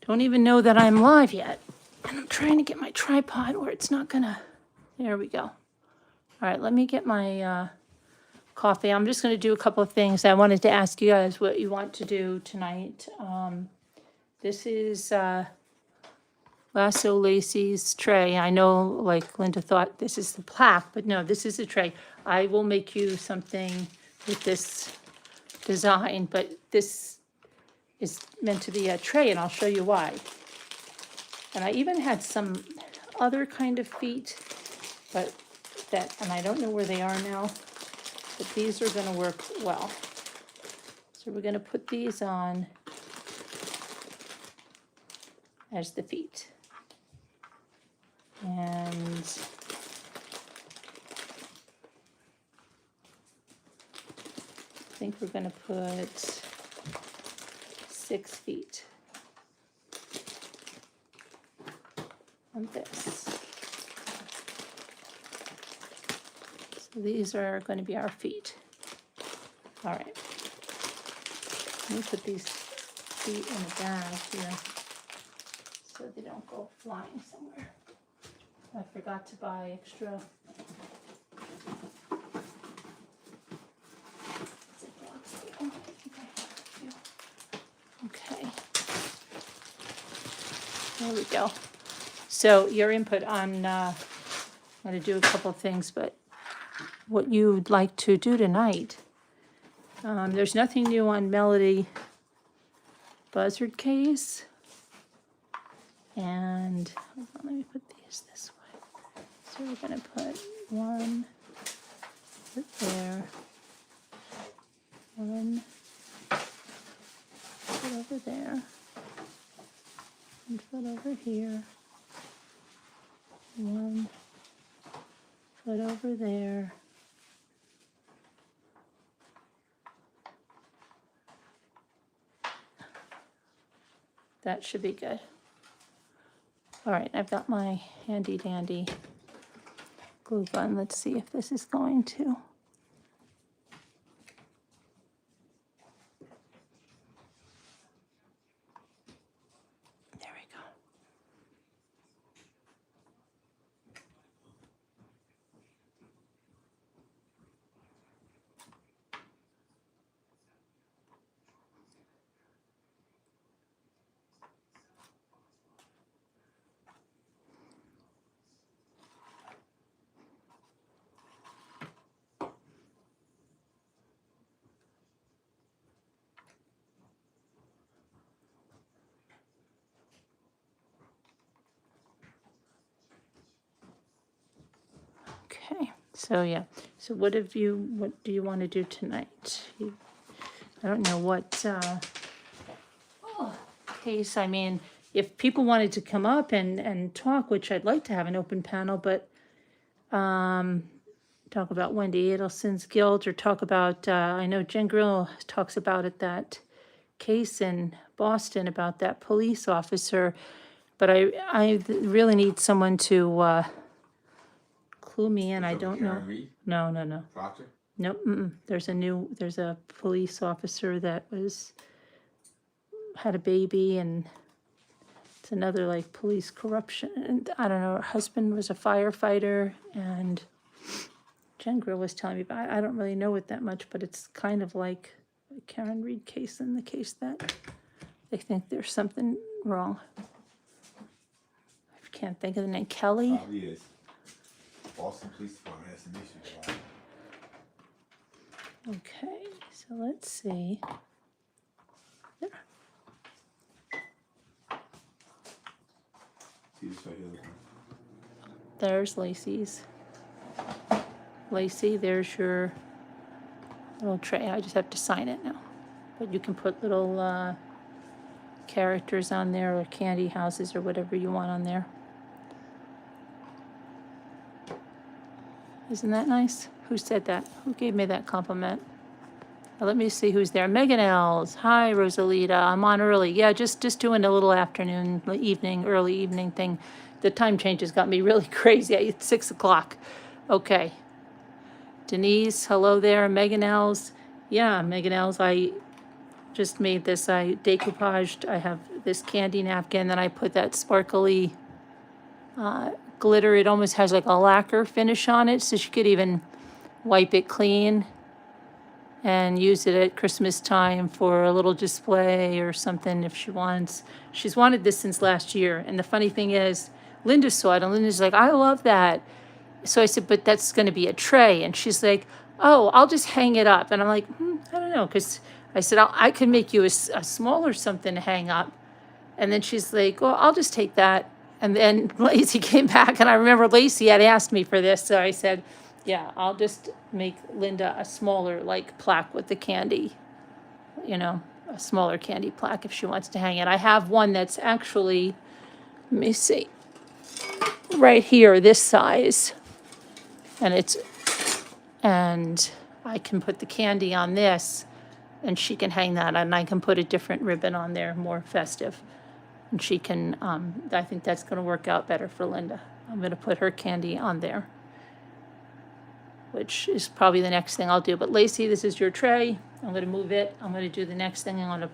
Don't even know that I'm live yet. And I'm trying to get my tripod where it's not gonna, there we go. All right, let me get my coffee. I'm just gonna do a couple of things. I wanted to ask you guys what you want to do tonight. This is Lasso Lacey's tray. I know, like Linda thought this is the plaque, but no, this is a tray. I will make you something with this design, but this is meant to be a tray, and I'll show you why. And I even had some other kind of feet, but and I don't know where they are now, but these are gonna work well. So we're gonna put these on as the feet. And I think we're gonna put 6 feet on this. So these are going to be our feet. All right. Let me put these feet in the bag here so they don't go flying somewhere. I forgot to buy extra Ziplocs. Okay. There we go. So your input on, I'm going to do a couple of things, but what you'd like to do tonight. There's nothing new on Melody Buzzard case. And hold on, let me put these this way. So we're going to put one foot there, one foot over there, one foot over here, one foot over there. That should be good. All right, I've got my handy dandy glue gun. Let's see if this is going to. There we go. Okay, so yeah, so what do you want to do tonight? I don't know what case, I mean, if people wanted to come up and talk, which I'd like to have an open panel, but talk about Wendy Adelson's guilt, or talk about, I know Jen Grill talks about it, that case in Boston about that police officer, but I really need someone to clue me in. I don't know. Karen Reed, No. Proctor? Nope, there's a police officer that had a baby, and it's another like police corruption, and I don't know, her husband was a firefighter, and Jen Grill was telling me about, I don't really know it that much, but it's kind of like a Karen Reed case, in the case that they think there's something wrong. I can't think of the name. Kelly? Probably is. Boston Police Department has some issues. Okay, so let's see. There. See this right here? There's Lacey's. Lacey, there's your little tray. I just have to sign it now. But you can put little characters on there, or candy houses, or whatever you want on there. Isn't that nice? Who said that? Who gave me that compliment? Now, let me see who's there. Megan Els. Hi, Rosalita. I'm on early. Yeah, just doing a little afternoon, early evening thing. The time changes got me really crazy. It's 6 o'clock. Okay. Denise, hello there. Megan Els. Yeah, Megan Els, just made this, I decoupaged, I have this candy napkin, then I put that sparkly glitter. It almost has like a lacquer finish on it, so she could even wipe it clean and use it at Christmas time for a little display or something if she wants. She's wanted this since last year, and the funny thing is, Linda saw it, and Linda's like, I love that. So I said, but that's gonna be a tray, and she's like, oh, I'll just hang it up. And I'm like, I don't know, because I said, I could make you a smaller something to hang up. And then she's like, well, I'll just take that. And then Lacey came back, and I remember Lacey had asked me for this, so I said, yeah, I'll just make Linda a smaller, like, plaque with the candy, a smaller candy plaque if she wants to hang it. I have one that's actually, let me see, right here, this size. And I can put the candy on this, and she can hang that, and I can put a different ribbon on there, more festive. And she can, I think that's gonna work out better for Linda. I'm gonna put her candy on there, which is probably the next thing I'll do. But Lacey, this is your tray. I'm gonna move it. I'm gonna do the next thing. I'm gonna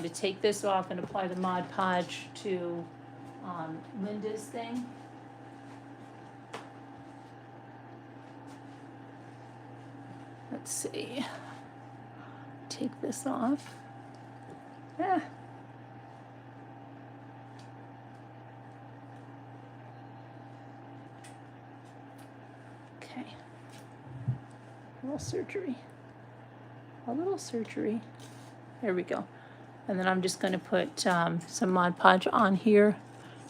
take this off and apply the Mod Podge to Linda's thing. Let's see. Take this off. Yeah. Okay. A little surgery. There we go. And then I'm just going to put some Mod Podge on here,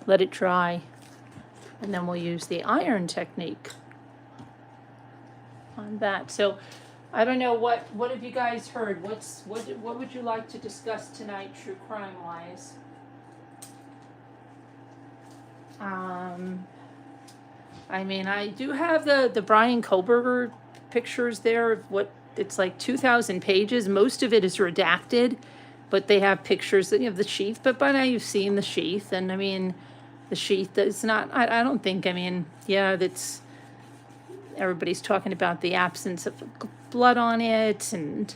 let it dry, and then we'll use the iron technique on that. So I don't know, what have you guys heard? What would you like to discuss tonight, true crime wise? I mean, I do have the Brian Koberger pictures there of what it's like 2,000 pages. Most of it is redacted, but they have pictures of the sheath. But by now you've seen the sheath, and I mean, the sheath is not. I don't think. I mean, yeah, that's. Everybody's talking about the absence of blood on it and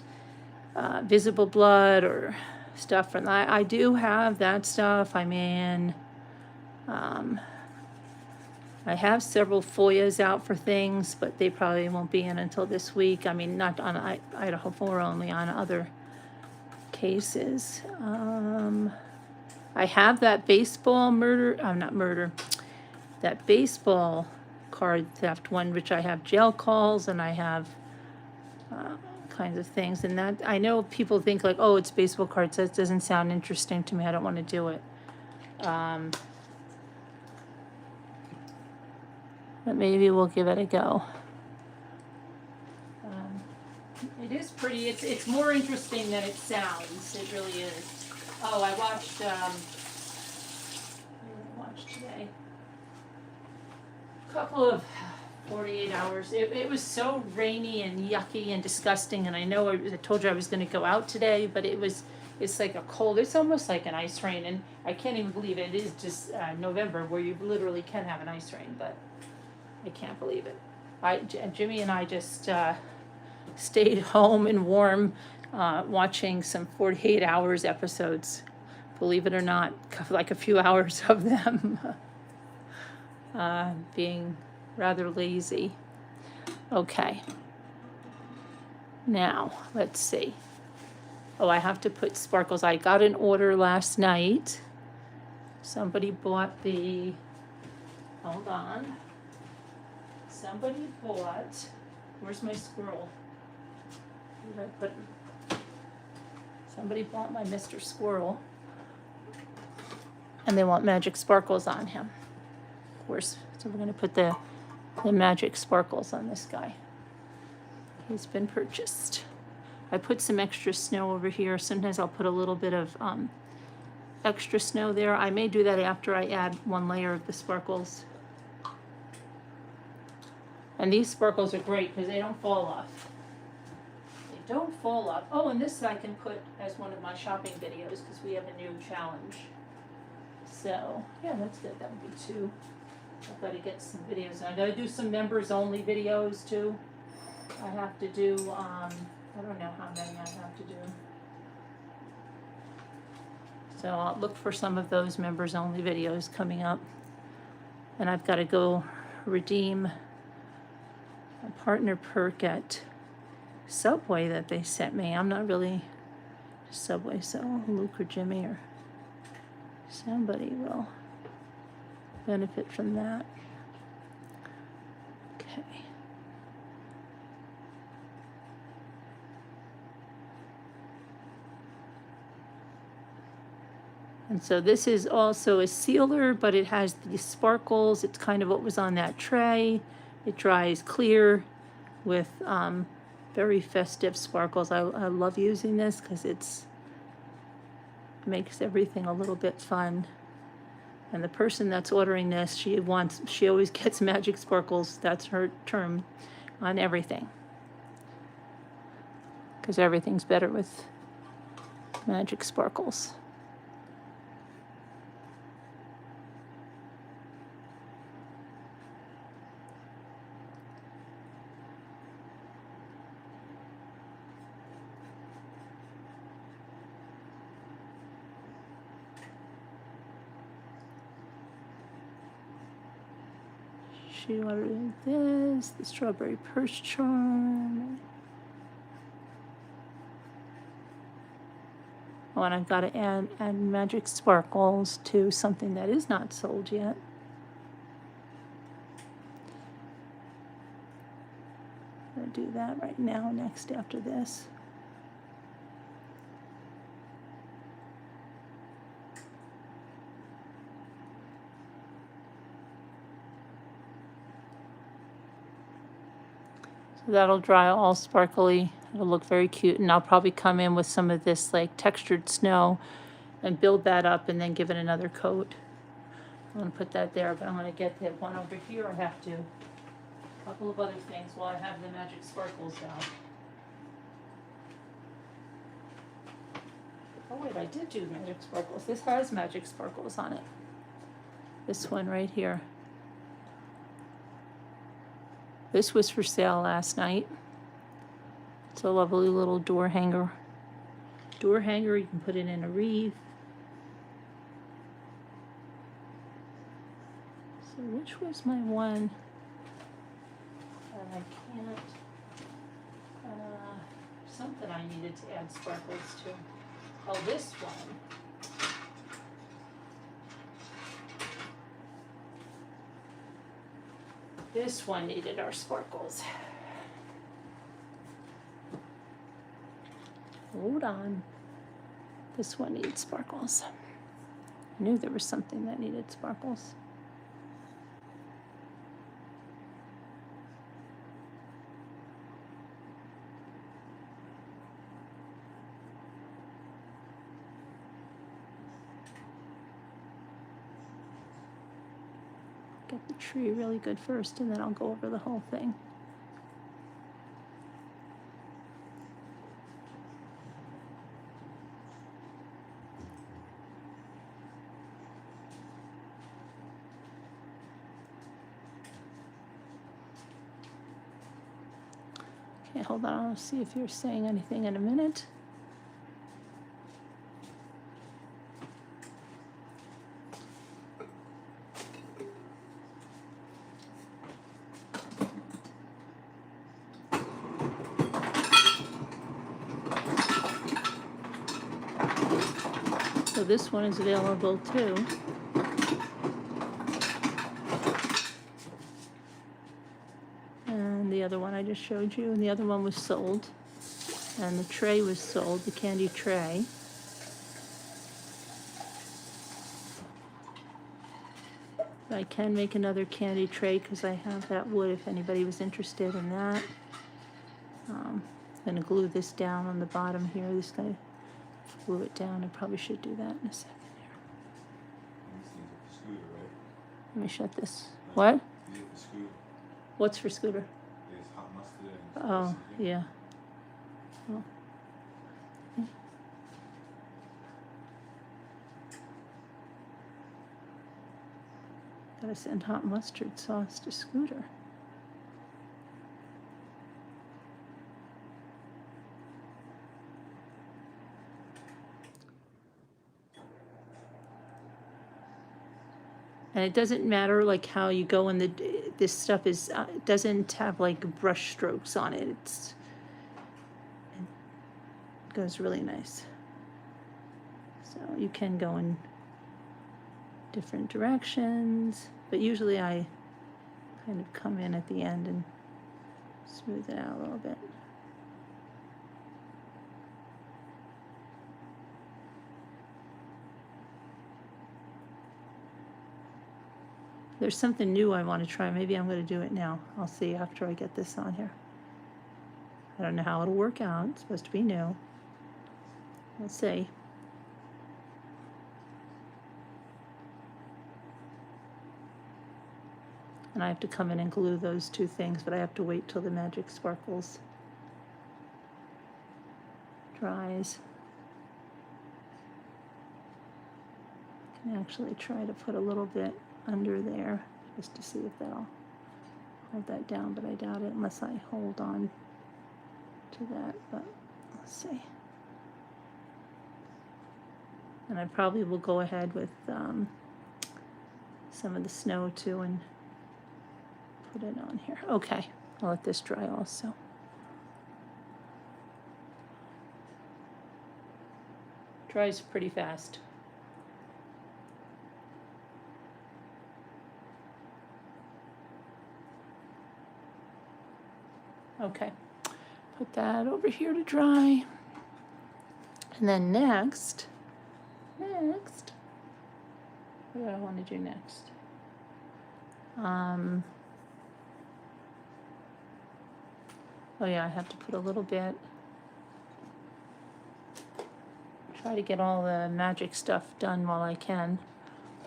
visible blood or stuff. And I do have that stuff. I mean, I have several FOIAs out for things, but they probably won't be in until this week. I mean, not on Idaho 4, only on other cases. I have that baseball that baseball card theft one, which I have jail calls and I have kinds of things. And that, I know people think like, oh, it's baseball cards. That doesn't sound interesting to me. I don't want to do it. But maybe we'll give it a go. It is pretty, it's more interesting than it sounds. It really is. Oh, I watched, what did I watch today? Couple of 48 hours. It was so rainy and yucky and disgusting, and I know I told you I was going to go out today, but it's like a cold, it's almost like an ice rain, and I can't even believe it. It is just November where you literally can have an ice rain, but I can't believe it. Jimmy and I just stayed home and warm watching some 48 hours episodes, believe it or not, like a few hours of them. Being rather lazy. Okay. Now, let's see. Oh, I have to put sparkles. I got an order last night. Somebody bought hold on. Somebody bought, where's my squirrel? Where did I put him? Somebody bought my Mr. Squirrel. And they want magic sparkles on him. Course, so we're going to put the magic sparkles on this guy. He's been purchased. I put some extra snow over here. Sometimes I'll put a little bit of extra snow there. I may do that after I add one layer of the sparkles. And these sparkles are great because they don't fall off. They don't fall off. Oh, and this I can put as one of my shopping videos because we have a new challenge. So, yeah, that's good. That would be 2. I've got to get some videos. I got to do some members only videos too. I have to do I don't know how many I have to do. So I'll look for some of those members only videos coming up. And I've got to go redeem a partner perk at Subway that they sent me. I'm not really Subway, so Luke or Jimmy or somebody will benefit from that. Okay. And so this is also a sealer, but it has these sparkles. It's kind of what was on that tray. It dries clear with very festive sparkles. I love using this because it's makes everything a little bit fun. And the person that's ordering this, she always gets magic sparkles. That's her term on everything. Because everything's better with magic sparkles. She ordered this, the strawberry purse charm. Oh, and I've got to add magic sparkles to something that is not sold yet. I'm going to do that right now, next after this. That'll dry all sparkly. It'll look very cute, and I'll probably come in with some of this like textured snow and build that up and then give it another coat. I'm gonna put that there, but I'm gonna get the one over here. I have to. A couple of other things while I have the magic sparkles out. Oh wait, I did do magic sparkles. This has magic sparkles on it. This one right here. This was for sale last night. It's a lovely little door hanger. Door hanger, you can put it in a wreath. So which was my one that I can't, something I needed to add sparkles to. Oh, this one. This one needed our sparkles. Hold on. This one needs sparkles. I knew there was something that needed sparkles. Get the tree really good first, and then I'll go over the whole thing. Okay, hold on. I'll see if you're saying anything in a minute. So this one is available too. And the other one I just showed you, and the other one was sold. And the tray was sold, the candy tray. I can make another candy tray because I have that wood if anybody was interested in that. I'm gonna glue this down on the bottom here. This guy glue it down. I probably should do that in a second here. These things are for Scooter, right? Let me shut this. What? These are for Scooter. What's for Scooter? There's hot mustard and Oh, spicy dip. yeah. Oh. Gotta send hot mustard sauce to Scooter. And it doesn't matter like how you go in this stuff is, it doesn't have like brush strokes on it. It goes really nice. So you can go in different directions, but usually I kind of come in at the end and smooth it out a little bit. There's something new I want to try. Maybe I'm going to do it now. I'll see after I get this on here. I don't know how it'll work out. It's supposed to be new. We'll see. And I have to come in and glue those two things, but I have to wait till the Magic Sparkles dries. I can actually try to put a little bit under there just to see if that'll hold that down, but I doubt it unless I hold on to that, but let's see. And I probably will go ahead with some of the snow too and put it on here. Okay, I'll let this dry also. Dries pretty fast. Okay, put that over here to dry. And then next, what do I want to do next? Oh yeah, I have to put a little bit, try to get all the magic stuff done while I can.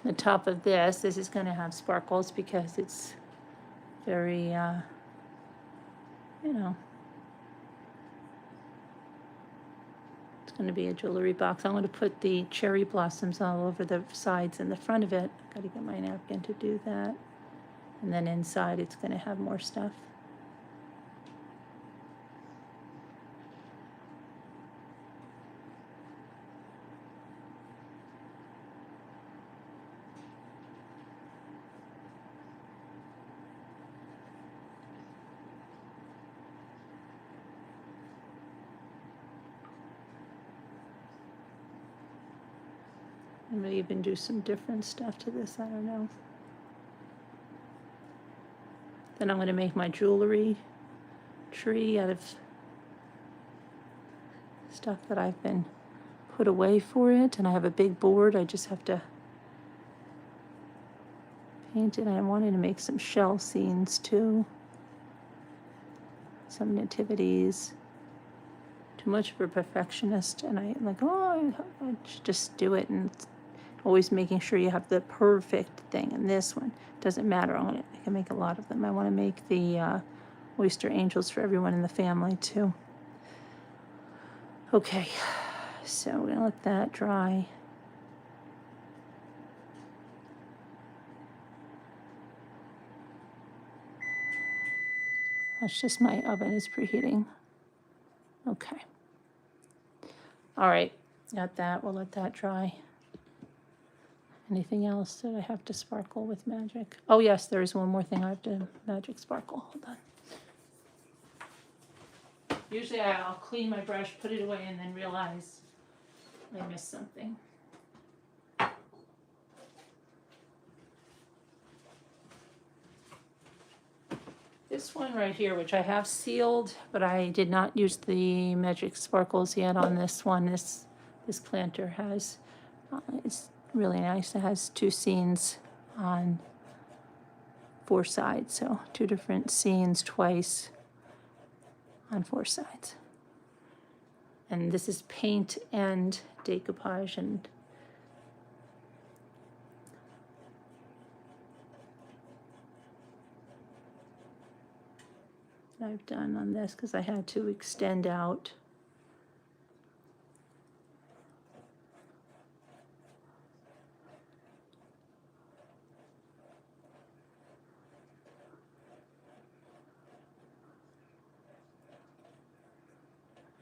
The top of this is going to have sparkles because it's very, you know, it's going to be a jewelry box. I'm going to put the cherry blossoms all over the sides and the front of it. Got to get my napkin to do that. And then inside it's going to have more stuff. I may even do some different stuff to this, I don't know. Then I'm going to make my jewelry tree out of stuff that I've been put away for it. And I have a big board, I just have to paint it. I wanted to make some shell scenes too. Some nativities. Too much of a perfectionist, and I'm like, oh, I should just do it, and always making sure you have the perfect thing. And this one doesn't matter. I can make a lot of them. I want to make the oyster angels for everyone in the family too. Okay, so we're gonna let that dry. That's just my oven is preheating. Okay. All right, got that. We'll let that dry. Anything else that I have to sparkle with magic? Oh yes, there is one more thing I have to magic sparkle. Hold on. Usually I'll clean my brush, put it away, and then realize I missed something. This one right here, which I have sealed, but I did not use the magic sparkles yet on this one. This planter has, it's really nice. It has 2 scenes on 4 sides, so 2 different scenes twice on 4 sides. And this is paint and decoupage, and I've done on this because I had to extend out.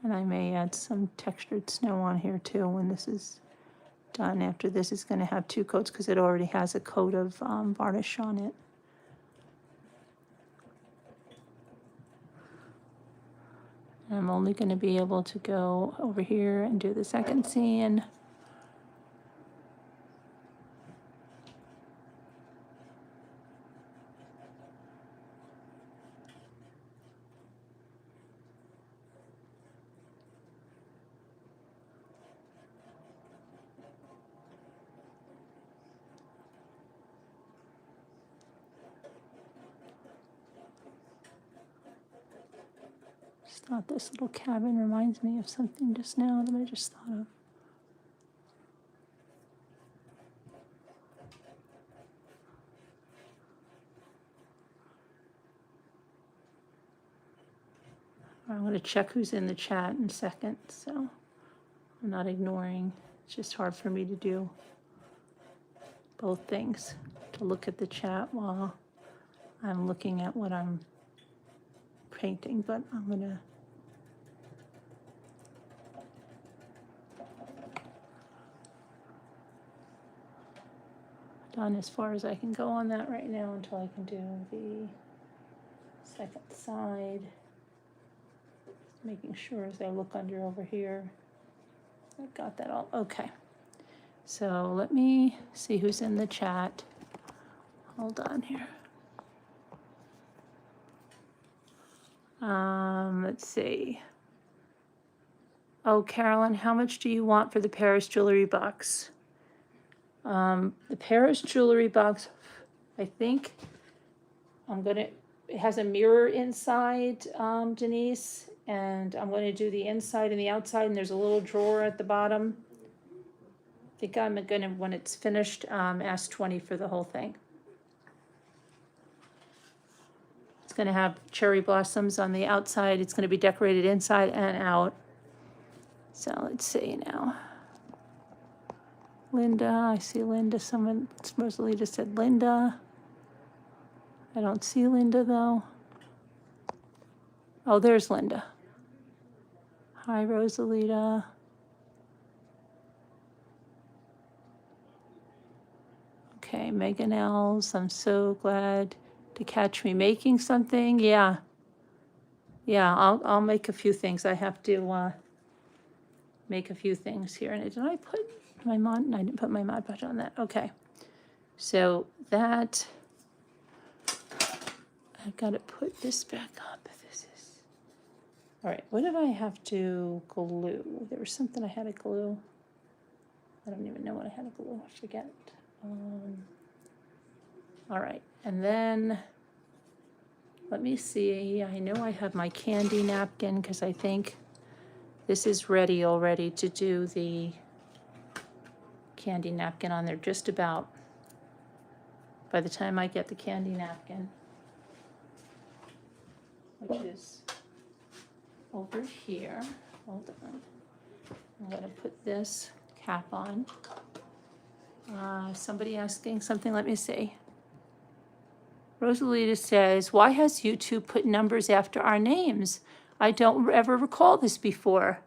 And I may add some textured snow on here too when this is done. After this, it's going to have 2 coats because it already has a coat of varnish on it. I'm only going to be able to go over here and do the second scene. Just thought this little cabin reminds me of something just now that I just thought of. I'm going to check who's in the chat in a second, so I'm not ignoring. It's just hard for me to do both things, to look at the chat while I'm looking at what I'm painting, but I'm going to done as far as I can go on that right now until I can do the second side. Just making sure as I look under over here, I got that all, okay. So let me see who's in the chat. Hold on here. Let's see. Oh, Carolyn, how much do you want for the Paris jewelry box? The Paris jewelry box, I think it has a mirror inside, Denise, and I'm going to do the inside and the outside, and there's a little drawer at the bottom. I think I'm going to, when it's finished, ask 20 for the whole thing. It's going to have cherry blossoms on the outside. It's going to be decorated inside and out. So let's see now. Linda, I see Linda. Someone, Rosalita said Linda. I don't see Linda though. Oh, there's Linda. Hi, Rosalita. Okay, Megan Els, I'm so glad to catch me making something. Yeah, I'll make a few things. I have to make a few things here. And did I put my Mod? I didn't put my Mod Podge on that. Okay, so that I've got to put this back up. This is all right. What did I have to glue? There was something I had to glue. I don't even know what I had to glue. I forget. All right, and then let me see. I know I have my candy napkin because I think this is ready already to do the candy napkin on there, just about. By the time I get the candy napkin, which is over here. Hold on. I'm going to put this cap on. Somebody asking something, let me see. Rosalita says, why has YouTube put numbers after our names? I don't ever recall this before.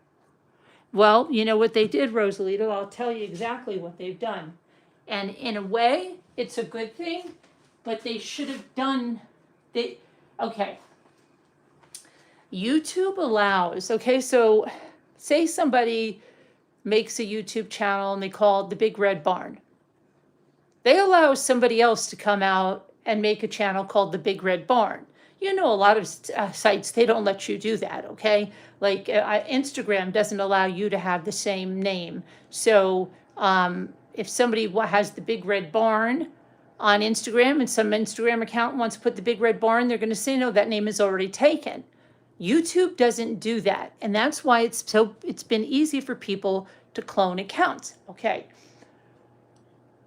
Well, you know what they did, Rosalita? I'll tell you exactly what they've done. And in a way, it's a good thing, but they should have done, okay. YouTube allows, okay, so say somebody makes a YouTube channel and they call it the Big Red Barn. They allow somebody else to come out and make a channel called the Big Red Barn. You know, a lot of sites, they don't let you do that, okay? Like Instagram doesn't allow you to have the same name. So if somebody has the Big Red Barn on Instagram and some Instagram account wants to put the Big Red Barn, they're going to say, no, that name is already taken. YouTube doesn't do that. And that's why it's been easy for people to clone accounts, okay?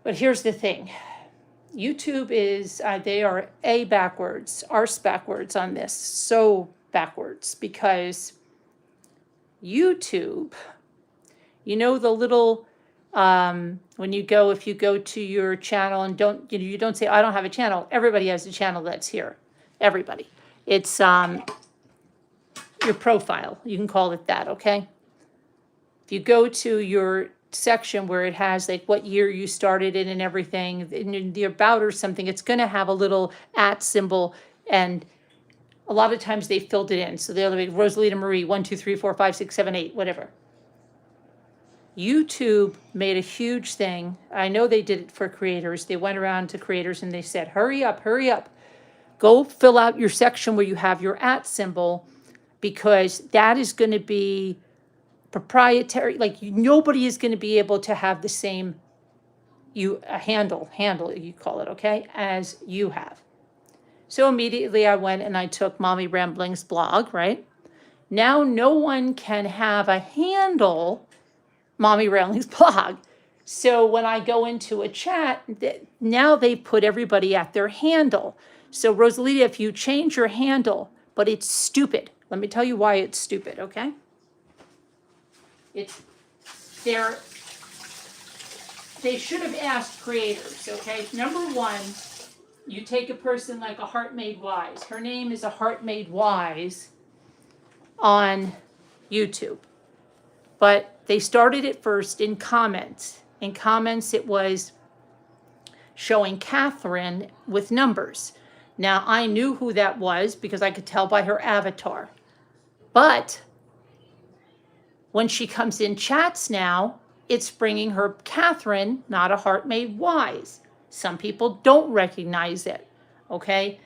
But here's the thing. YouTube is, they are arse backwards on this, so backwards, because YouTube, you know the little, when you go, if you go to your channel and you don't say, I don't have a channel, everybody has a channel that's here, everybody. It's your profile, you can call it that, okay? If you go to your section where it has like what year you started in and everything, in the about or something, it's gonna have a little @ symbol, and a lot of times they filled it in. So they'll be Rosalita Marie, 1, 2, 3, 4, 5, 6, 7, 8, whatever. YouTube made a huge thing. I know they did it for creators. They went around to creators and they said, hurry up, hurry up. Go fill out your section where you have your @ symbol, because that is going to be proprietary. Like nobody is going to be able to have the same handle you call it, okay, as you have. So immediately I went and I took Mommy Rambling's blog, right? Now no one can have a handle Mommy Rambling's blog. So when I go into a chat, now they put everybody at their handle. So Rosalita, if you change your handle, but it's stupid. Let me tell you why it's stupid, okay? They should have asked creators, okay? Number one, you take a person like a Heart Made Wise. Her name is a Heart Made Wise on YouTube. But they started it first in comments. In comments, it was showing Catherine with numbers. Now, I knew who that was because I could tell by her avatar. But when she comes in chats now, it's bringing her Catherine, not a Heart Made Wise. Some people don't recognize it, okay?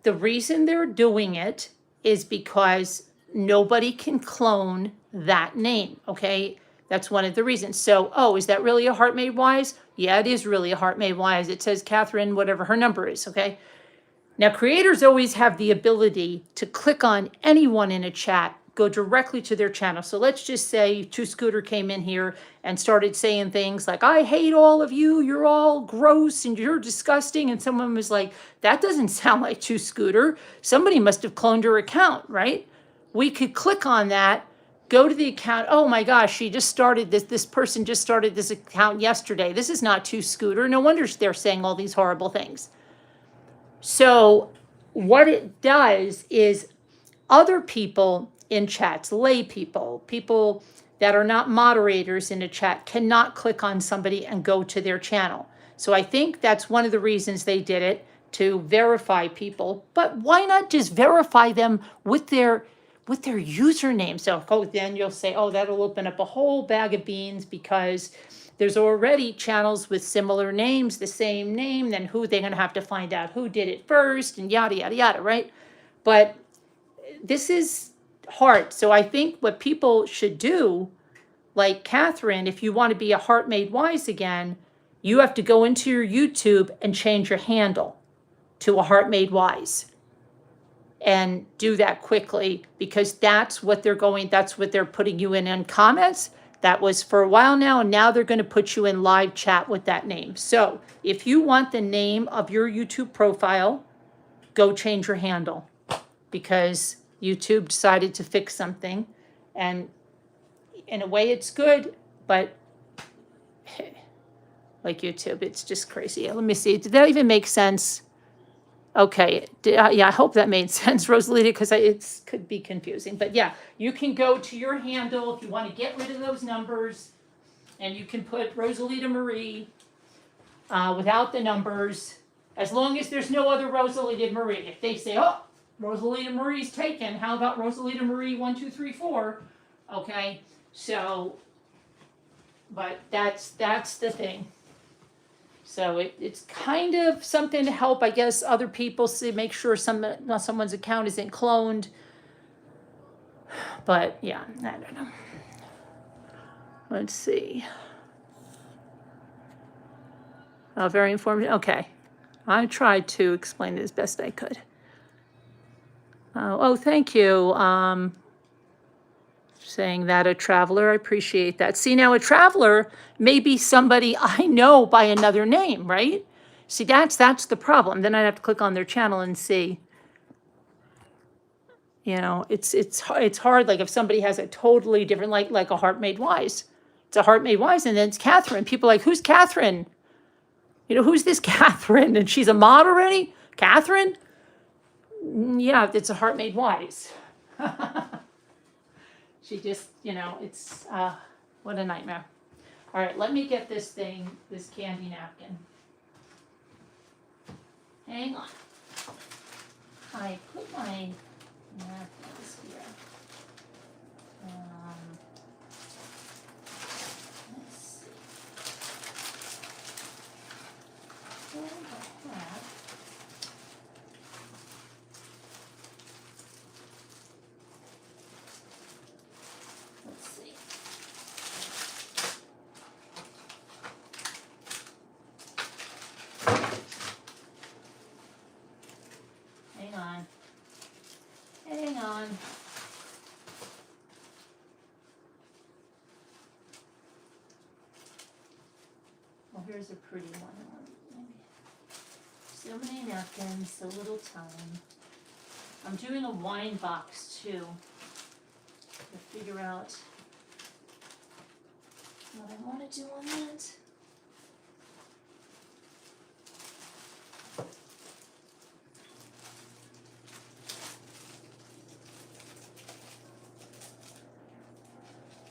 The reason they're doing it is because nobody can clone that name, okay? That's one of the reasons. So, oh, is that really a Heart Made Wise? Yeah, it is really a Heart Made Wise. It says Catherine, whatever her number is, okay? Now, creators always have the ability to click on anyone in a chat, go directly to their channel. So let's just say Two Scooter came in here and started saying things like, I hate all of you, you're all gross and you're disgusting. And someone was like, that doesn't sound like Two Scooter. Somebody must have cloned her account, right? We could click on that, go to the account. Oh my gosh, she just started this person just started this account yesterday. This is not Two Scooter. No wonder they're saying all these horrible things. So what it does is other people in chats, lay people, people that are not moderators in a chat, cannot click on somebody and go to their channel. So I think that's one of the reasons they did it, to verify people. But why not just verify them with their username? So then you'll say, oh, that'll open up a whole bag of beans, because there's already channels with similar names, the same name, then who they're going to have to find out who did it first and yada, yada, yada, right? But this is hard. So I think what people should do, like Catherine, if you want to be a Heart Made Wise again, you have to go into your YouTube and change your handle to a Heart Made Wise. And do that quickly, because that's what they're putting you in comments. That was for a while now, and now they're going to put you in live chat with that name. So if you want the name of your YouTube profile, go change your handle, because YouTube decided to fix something. And in a way it's good, but like YouTube, it's just crazy. Let me see, did that even make sense? Okay, yeah, I hope that made sense, Rosalita, because it could be confusing. But yeah, you can go to your handle if you want to get rid of those numbers, and you can put Rosalita Marie without the numbers, as long as there's no other Rosalita Marie. If they say, oh, Rosalita Marie's taken, how about Rosalita Marie 1, 2, 3, 4? Okay, so, but that's the thing. So it's kind of something to help, I guess, other people see, make sure someone's account isn't cloned. But yeah, I don't know. Let's see. Oh, very informative. Okay. I tried to explain it as best I could. Oh, thank you. Saying that a traveler, I appreciate that. See, now a traveler may be somebody I know by another name, right? See, that's the problem. Then I'd have to click on their channel and see. You know, it's hard. Like if somebody has a totally different, like a Heart Made Wise. It's a Heart Made Wise, and then it's Catherine. People are like, who's Catherine? You know, who's this Catherine? And she's a mod already? Catherine? Yeah, it's a Heart Made Wise. She just, you know, it's, What a nightmare. All right, let me get this candy napkin. Hang on. I put my napkins here. Let's see. Where the heck? Let's see. Hang on. Hang on. Well, here's a pretty one. So many napkins, so little time. I'm doing a wine box too. To figure out what I want to do on that.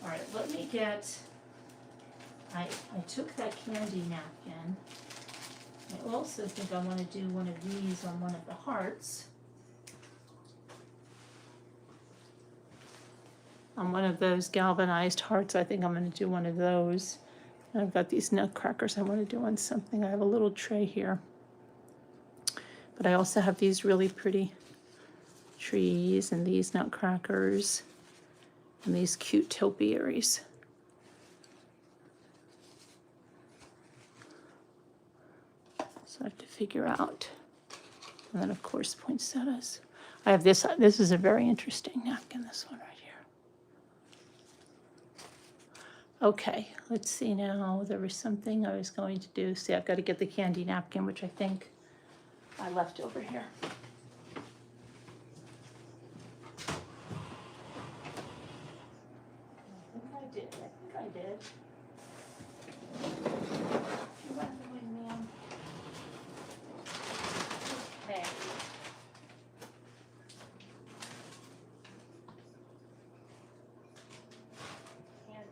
All right, let me get, I took that candy napkin. I also think I want to do one of these on one of the hearts. On one of those galvanized hearts, I think I'm going to do one of those. And I've got these nutcrackers I want to do on something. I have a little tray here. But I also have these really pretty trees and these nutcrackers and these cute topiaries. So I have to figure out. And then of course poinsettias. I have this is a very interesting napkin, this one right here. Okay, let's see now. There was something I was going to do. See, I've got to get the candy napkin, which I think I left over here. I think I did. You went away, ma'am. Okay. Candy.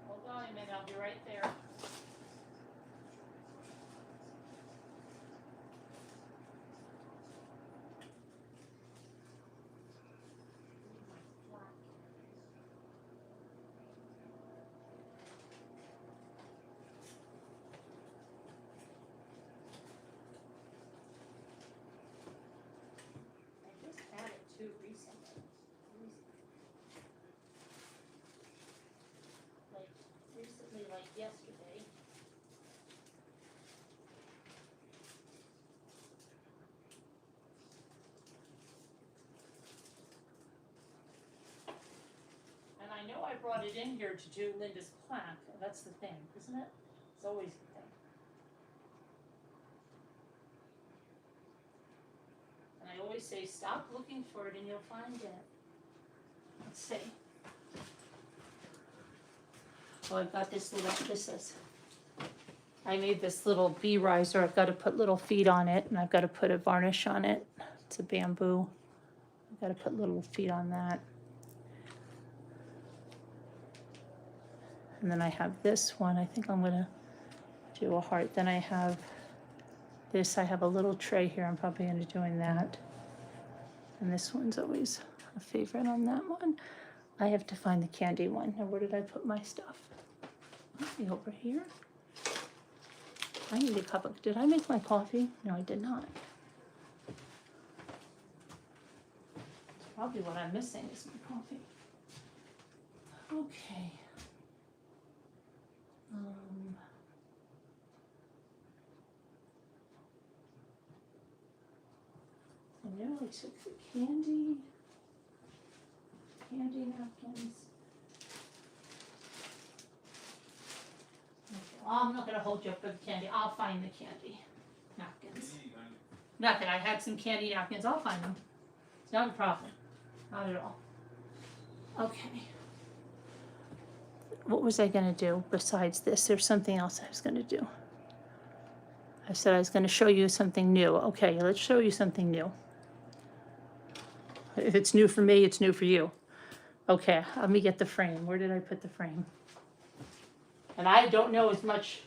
Hold on a minute, I'll be right there. I just had it too recently. Like yesterday. And I know I brought it in here to do Linda's plaque. That's the thing, isn't it? It's always the thing. And I always say, stop looking for it and you'll find it. Let's see. Oh, I've got this little, I made this little bee riser. I've got to put little feet on it and I've got to put a varnish on it. It's a bamboo. I've got to put little feet on that. And then I have this one. I think I'm going to do a heart. Then I have this. I have a little tray here. I'm probably going to be doing that. And this one's always a favorite on that one. I have to find the candy one. Now, where did I put my stuff? Maybe over here. I need a cup of, did I make my coffee? No, I did not. Probably what I'm missing is my coffee. Okay. Um, I know I took the candy napkins. Okay, well, I'm not gonna hold you up for the candy, I'll find the candy napkins. Nothing, I had some candy napkins, I'll find them. It's not a problem, not at all. Okay. What was I gonna do besides this? There's something else I was gonna do. I said I was gonna show you something new. Okay, let's show you something new. If it's new for me, it's new for you. Okay, let me get the frame. Where did I put the frame? And I don't know as much,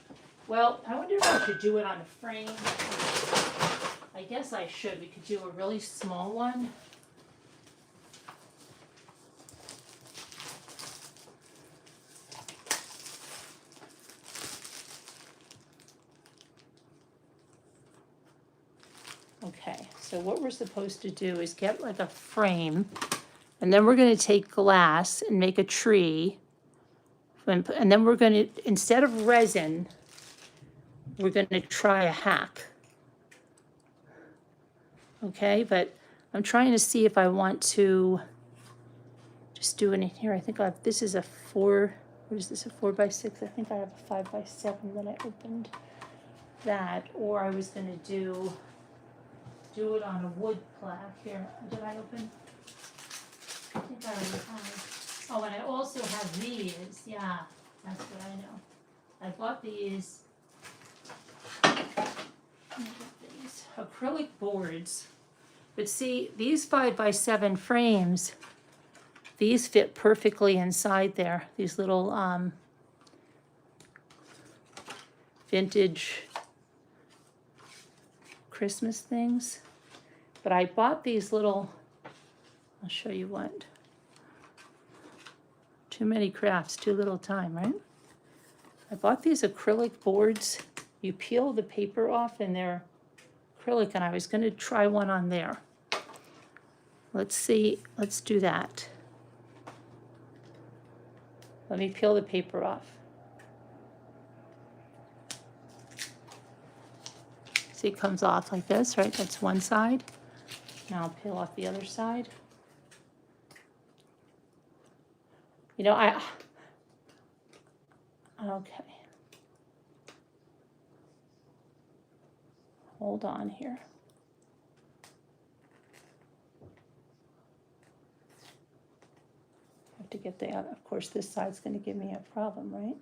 well, I wonder if I should do it on a frame. I guess I should. We could do a really small one. Okay, so what we're supposed to do is get like a frame, and then we're gonna take glass and make a tree. And then we're gonna, instead of resin, we're gonna try a hack. Okay, but I'm trying to see if I want to just do it in here. I think this is a 4, what is this, a 4x6? I think I have a 5x7 that I opened that, or I was gonna do it on a wood plaque. Here, did I open? I think I already have. Oh, and I also have these, yeah, that's what I know. I bought these, acrylic boards. But see, these 5x7 frames, these fit perfectly inside there. These little vintage Christmas things. But I bought these little, I'll show you what. Too many crafts, too little time, right? I bought these acrylic boards. You peel the paper off and they're acrylic, and I was gonna try one on there. Let's see, let's do that. Let me peel the paper off. See, it comes off like this, right? That's one side. Now I'll peel off the other side. You know, okay. Hold on here. I have to get the other, of course, this side's gonna give me a problem, right?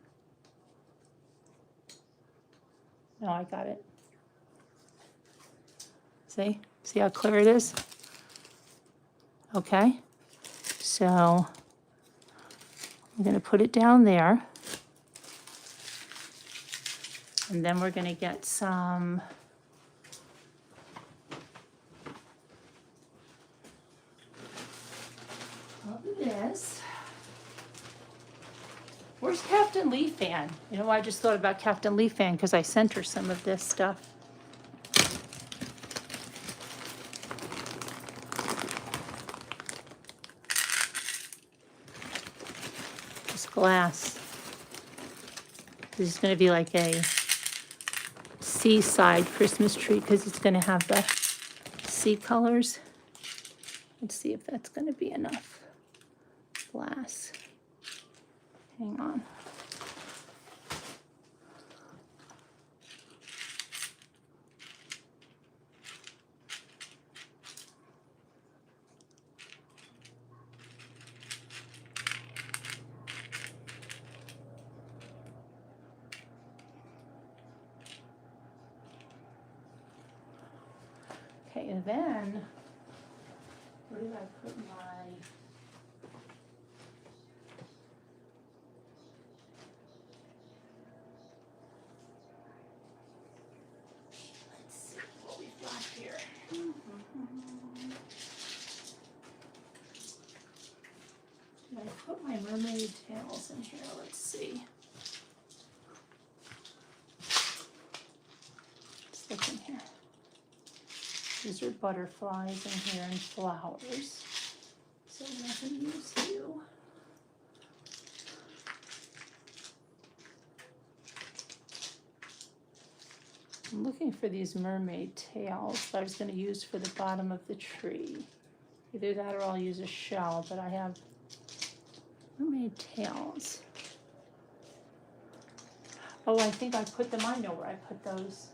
No, I got it. See how clear it is? Okay, so I'm gonna put it down there. And then we're gonna get some of this. Where's Captain Lee Fan? You know, I just thought about Captain Lee Fan because I sent her some of this stuff. This glass. This is going to be like a seaside Christmas tree because it's going to have the sea colors. Let's see if that's going to be enough glass. Hang on. Okay, and then, where did I put my, let's see what we've got here. Did I put my mermaid tails in here? Let's see. Let's look in here. These are butterflies in here and flowers. So I'm not going to use you. I'm looking for these mermaid tails that I was gonna use for the bottom of the tree. Either that or I'll use a shell, but I have mermaid tails. Oh, I think I put them, I know where I put those,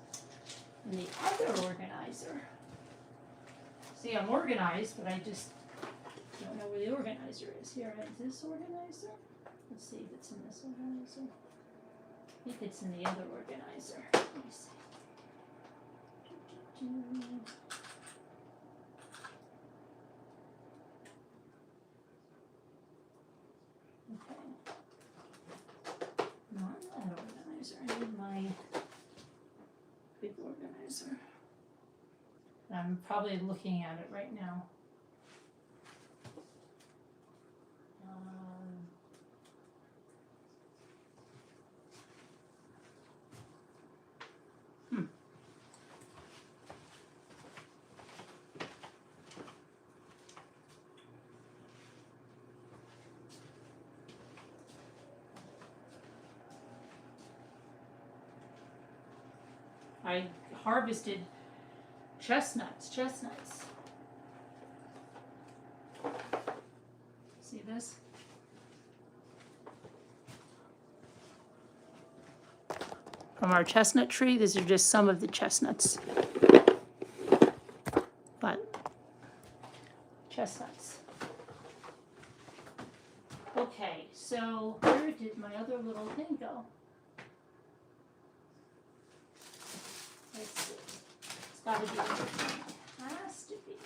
in the other organizer. See, I'm organized, but I just don't know where the organizer is. Here, is this organizer? Let's see if it's in this organizer. I think it's in the other organizer. Let me see. Okay. Not that organizer. I need my big organizer. I'm probably looking at it right now. I harvested chestnuts. See this? From our chestnut tree, these are just some of the chestnuts. But, chestnuts. Okay, so where did my other little thing go? Let's see. It's gotta be, it has to be.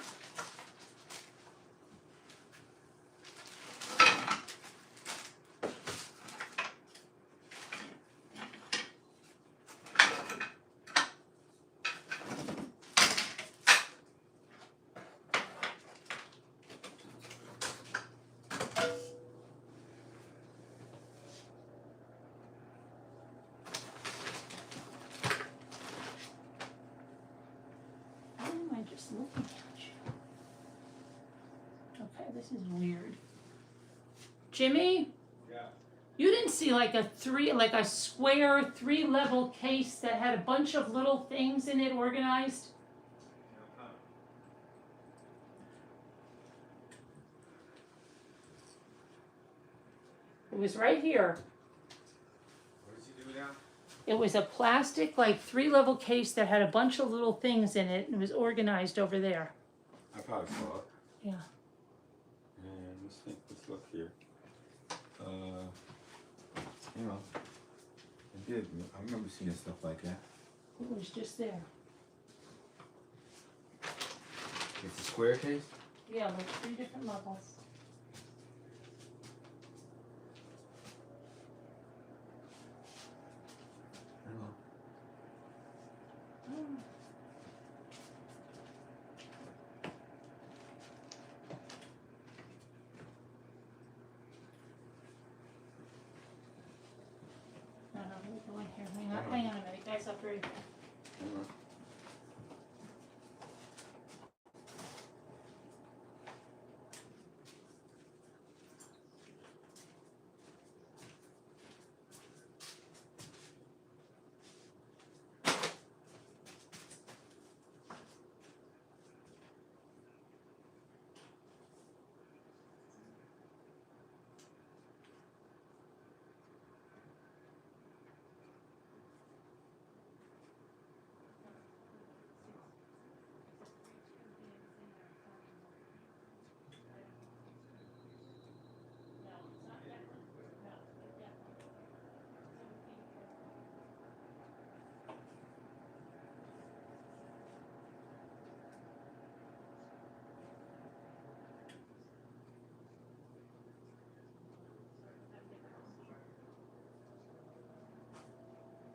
Why am I just looking at you? Okay, this is weird. Jimmy? Yeah. You didn't see like a square 3-level case that had a bunch of little things in it organized? It was right here. What did you do now? It was a plastic, like 3-level case that had a bunch of little things in it, and it was organized over there. I probably saw it. Yeah. And let's look here. You know, I remember seeing stuff like that. It was just there. It's a square case? Yeah, like 3 different levels. I don't know. No, go in here. Hang on a minute, guys. I'll be right back. I don't know.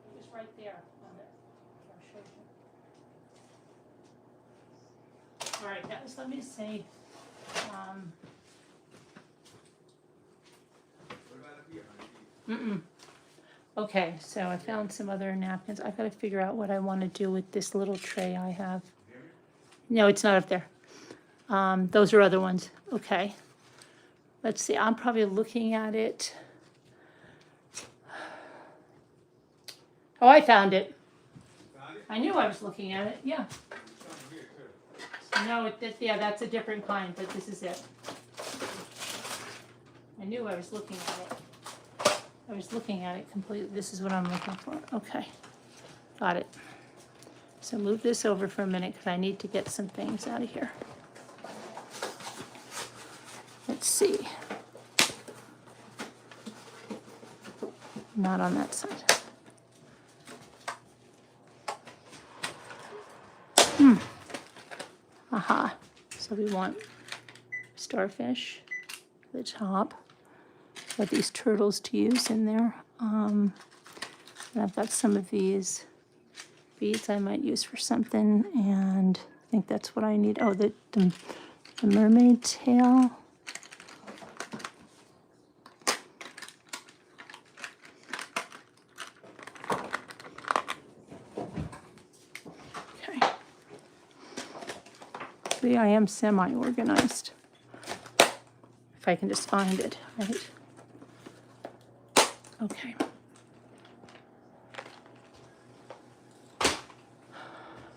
It was right there on it. I'll show you. All right, that was, let me see. What about up here? Mm-mm. Okay, so I found some other napkins. I gotta figure out what I wanna do with this little tray I have. No, it's not up there. Those are other ones. Okay. Let's see, I'm probably looking at it. Oh, I found it. Found it? I knew I was looking at it, yeah. No, yeah, that's a different kind, but this is it. I knew I was looking at it. I was looking at it completely. This is what I'm looking for. Okay, got it. So move this over for a minute because I need to get some things out of here. Let's see. Not on that side. Aha. So we want starfish, the top. Got these turtles to use in there. And I've got some of these beads I might use for something, and I think that's what I need. Oh, the mermaid tail. Okay. See, I am semi-organized. If I can just find it, right? Okay.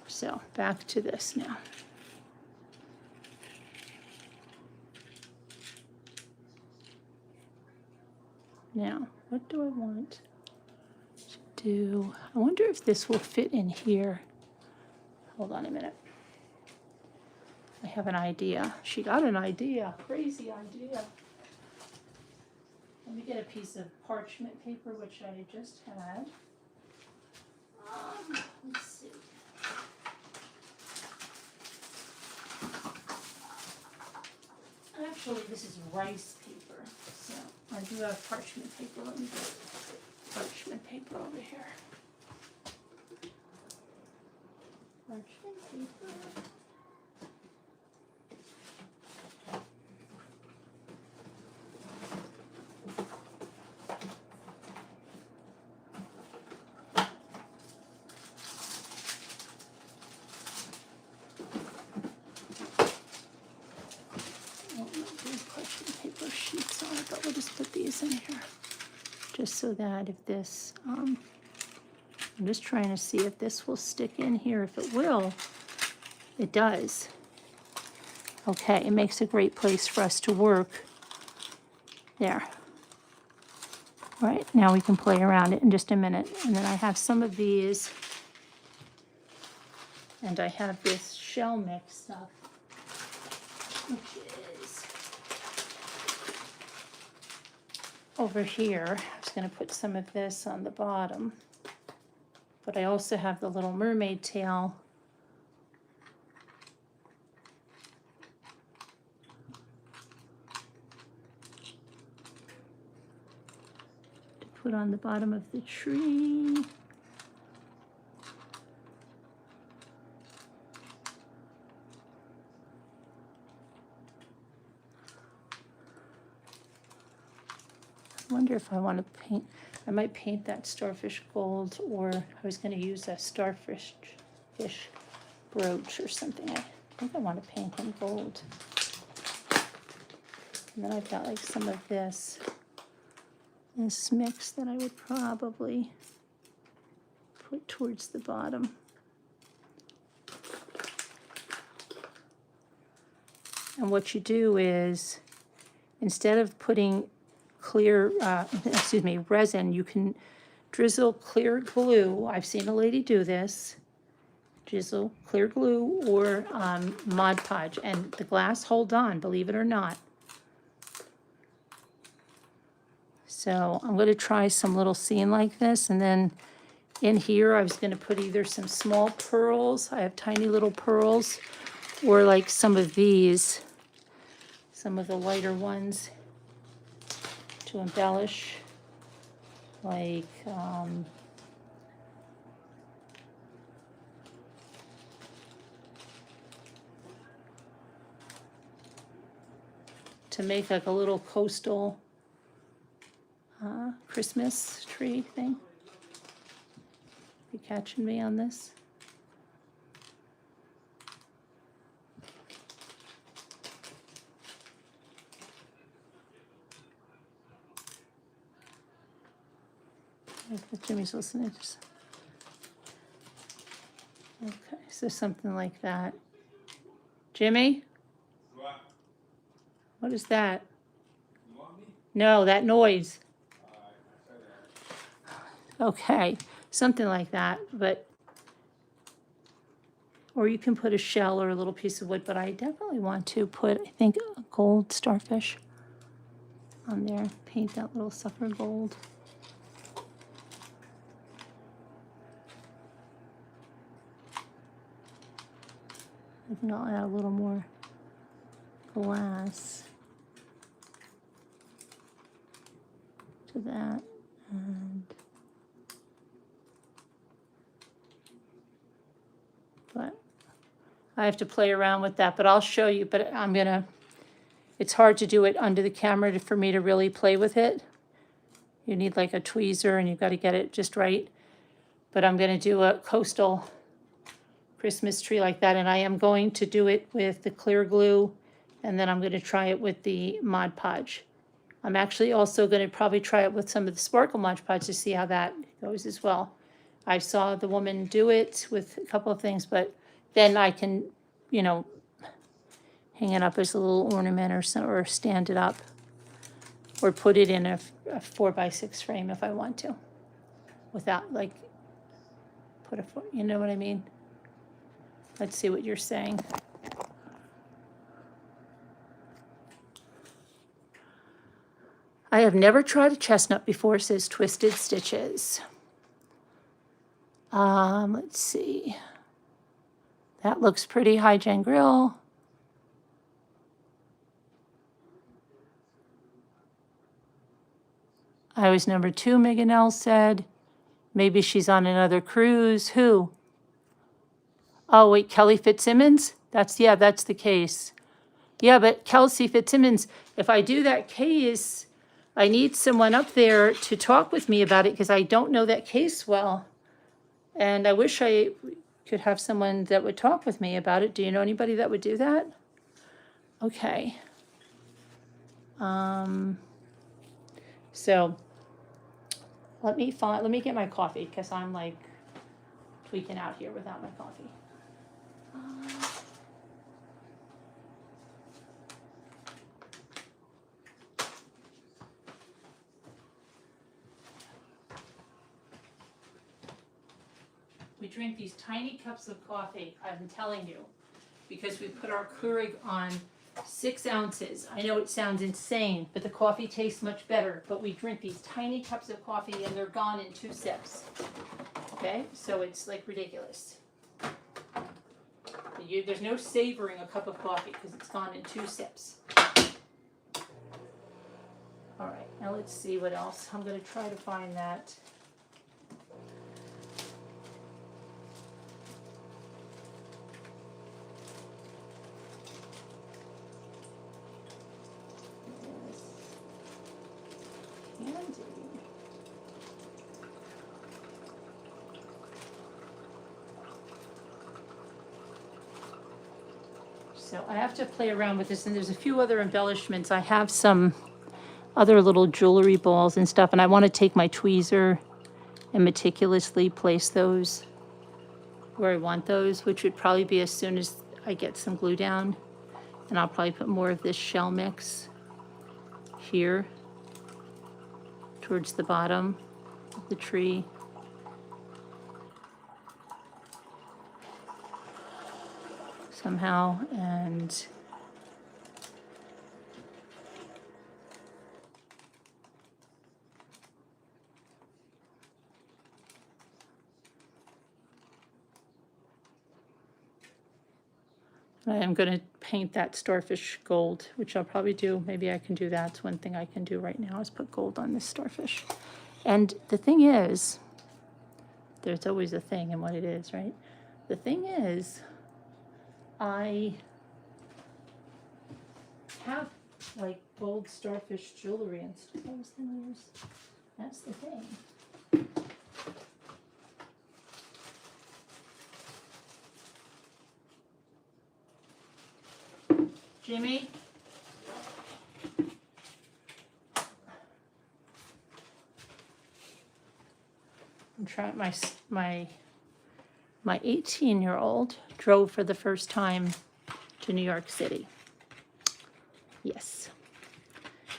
So back to this now. Now, what do I want to do? I wonder if this will fit in here. Hold on a minute. I have an idea. She got an idea. Crazy idea. Let me get a piece of parchment paper, which I just had. Let's see. Actually, this is rice paper, so I do have parchment paper. Let me get parchment paper over here. Parchment paper. Paper sheets on it, but we'll just put these in here, just so that if this, I'm just trying to see if this will stick in here. If it will, it does. Okay, it makes a great place for us to work. There. All right, now we can play around it in just a minute. And then I have some of these, and I have this shell mix stuff, which is over here. I was going to put some of this on the bottom, but I also have the little mermaid tail. To put on the bottom of the tree. I wonder if I want to paint, I might paint that starfish gold, or I was going to use a starfish brooch or something. I think I want to paint him gold. And then I've got like some of this mix that I would probably put towards the bottom. And what you do is, instead of putting clear, resin, you can drizzle clear glue. I've seen a lady do this. Drizzle clear glue or Mod Podge, and the glass holds on, believe it or not. So I'm going to try some little scene like this, and then in here I was going to put either some small pearls, I have tiny little pearls, or like some of these, some of the lighter ones to embellish, like to make like a little coastal Christmas tree thing. You catching me on this? Jimmy's listening. Okay, so something like that. Jimmy? What? What is that? You want me? No, that noise. I said that. Okay, something like that, but, or you can put a shell or a little piece of wood, but I definitely want to put, I think, a gold starfish on there. Paint that little sucker gold. I think I'll add a little more glass to that. And but I have to play around with that, but I'll show you, but it's hard to do it under the camera for me to really play with it. You need like a tweezer and you've got to get it just right. But I'm gonna do a coastal Christmas tree like that, and I am going to do it with the clear glue, and then I'm gonna try it with the Mod Podge. I'm actually also gonna probably try it with some of the Sparkle Mod Podge to see how that goes as well. I saw the woman do it with a couple of things, but then I can, hang it up as a little ornament or stand it up, or put it in a 4x6 frame if I want to, without like, you know what I mean? Let's see what you're saying. I have never tried a chestnut before, says Twisted Stitches. Let's see. That looks pretty. Hi, Jen Grill. I was number 2, Megan L said. Maybe she's on another cruise. Who? Oh, wait, Kelly Fitzsimmons? That's the case. Yeah, but Kelsey Fitzsimmons, if I do that case, I need someone up there to talk with me about it because I don't know that case well. And I wish I could have someone that would talk with me about it. Do you know anybody that would do that? Okay. So let me get my coffee because I'm like tweaking out here without my coffee. We drink these tiny cups of coffee, I'm telling you, because we put our Keurig on 6 ounces. I know it sounds insane, but the coffee tastes much better. But we drink these tiny cups of coffee and they're gone in 2 sips. Okay, so it's like ridiculous. There's no savoring a cup of coffee because it's gone in 2 sips. All right, now let's see what else. I'm going to try to find that. Candy. So I have to play around with this, and there's a few other embellishments. I have some other little jewelry balls and stuff, and I want to take my tweezer and meticulously place those where I want those, which would probably be as soon as I get some glue down. And I'll probably put more of this shell mix here towards the bottom of the tree. Somehow, and I am going to paint that starfish gold, which I'll probably do. Maybe I can do that. It's one thing I can do right now is put gold on this starfish. And the thing is, there's always a thing in what it is, right? The thing is, I have like gold starfish jewelry and stuff. That's the thing. Jimmy? I'm trying my my 18-year-old drove for the first time to New York City. Yes.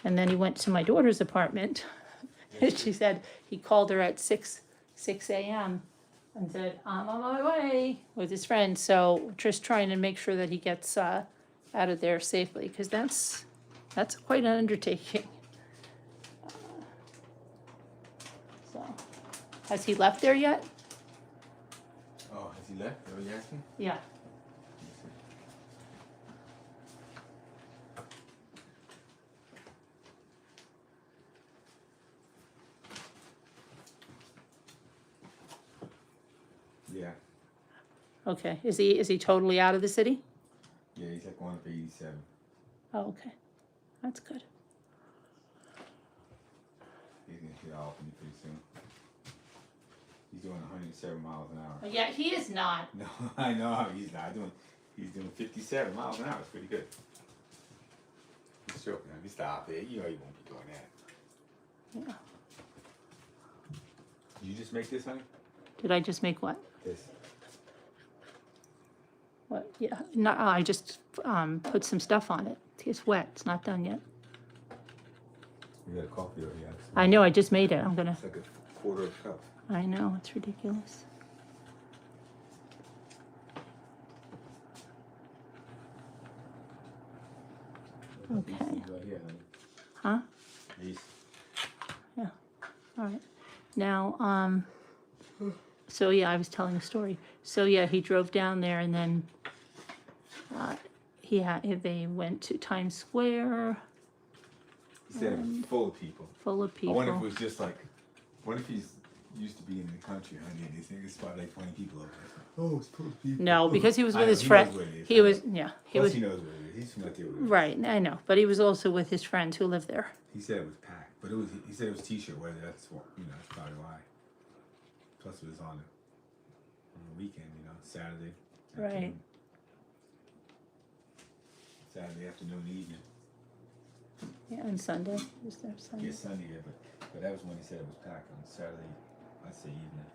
And then he went to my daughter's apartment. She said he called her at 6 a.m. and said, I'm on my way with his friend. So just trying to make sure that he gets out of there safely, because that's quite an undertaking. So, has he left there yet? Oh, has he left? Are you asking? Yeah. Yeah. Okay. Is he totally out of the city? Yeah, he's like going for 87. Oh, okay. That's good. He's gonna hit all of me pretty soon. He's doing 107 miles an hour. Yeah, he is not. No, I know he's not doing. He's doing 57 miles an hour. It's pretty good. He's joking. If he stop there, you know he won't be doing that. Yeah. Did you just make this, honey? Did I just make what? This. What? Yeah. No, I just put some stuff on it. It's wet. It's not done yet. You got a coffee over here. I know. I just made it. I'm gonna. It's like a quarter of a cup. I know. It's ridiculous. Okay. Right here, honey. Huh? These. Yeah. All right. Now, so yeah, I was telling a story. So yeah, he drove down there, and then they went to Times Square, He said it was full of people. full of I people. wonder if it was just like, what if he's used to being in the country, honey, and he's thinking it's probably like 20 people over there. Oh, it's full of people. No, because he was with I know, his he friend. knows what it is. He was, yeah, he Plus was he knows what it is. He's familiar with it. right. I know, but he was also with his friends who lived there. He said it was packed, but it was. He said it was T-shirt weather. That's what, that's probably why. Plus it was on the weekend, Saturday. Right. afternoon. Saturday afternoon, evening. Yeah, and Sunday was there Sunday. Yeah, Sunday, yeah, but that was when he said it was packed on Saturday. I'd say evening.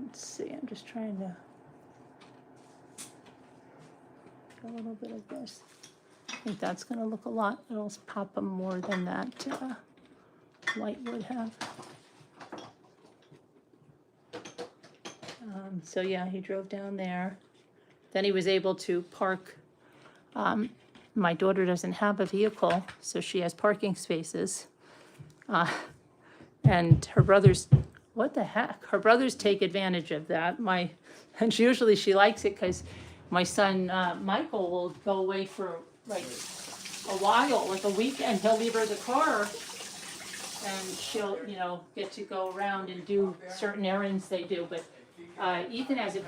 Let's see. I'm just trying to a little bit of this. I think that's going to look a lot. It'll pop them more than that light would have. So yeah, he drove down there. Then he was able to park. My daughter doesn't have a vehicle, so she has parking spaces. And her brothers, what the heck? Her brothers take advantage of that. And usually she likes it because my son Michael will go away for like a while, like a weekend. He'll leave her the car, and she'll, get to go around and do certain errands they do. But Ethan has a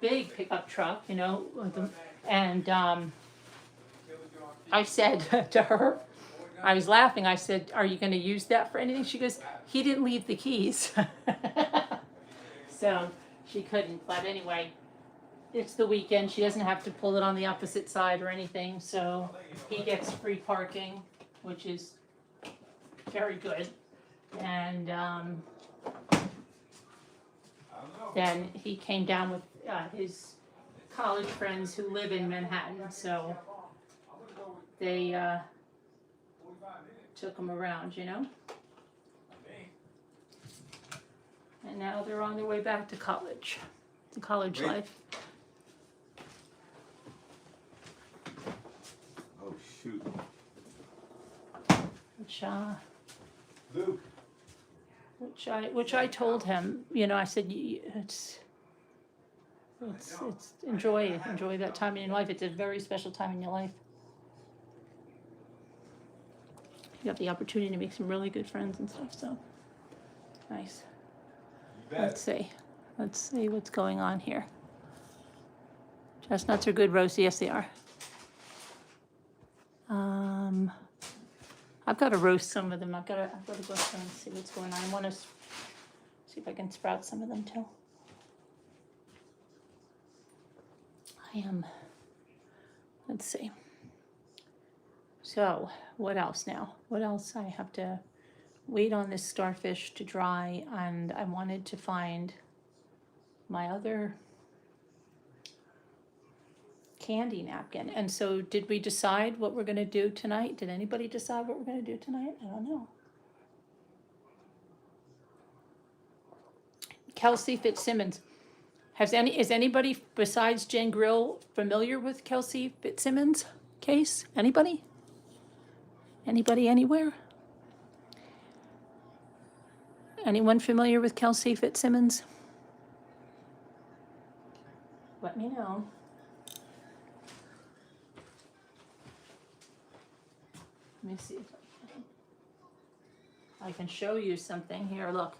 big pickup truck, and I said to her, I was laughing. I said, "Are you going to use that for anything?" She goes, "He didn't leave the keys," so she couldn't. But anyway, it's the weekend. She doesn't have to pull it on the opposite side or anything. So he gets free parking, which is very good. And then he came down with his college friends who live in Manhattan. So they took him around, And now they're on their way back to college, to college life. Oh shoot. Luke. Which I told him, I said, it's enjoy that time in your life. It's a very special time in your life. You have the opportunity to make some really good friends and stuff, so nice. Let's see what's going on here. Chestnuts are good roast. Yes, they are. I've got to roast some of them. I've got to go through and see what's going on. I want to see if I can sprout some of them too. Let's see. So what else now? What else I have to wait on this starfish to dry, and I wanted to find my other candy napkin. And so did we decide what we're gonna do tonight? Did anybody decide what we're gonna do tonight? I don't know. Kelsey Fitzsimmons. Is anybody besides Jen Grill familiar with Kelsey Fitzsimmons case? Anybody? Anybody anywhere? Anyone familiar with Kelsey Fitzsimmons? Let me know. Let me see if I can show you something here. Look.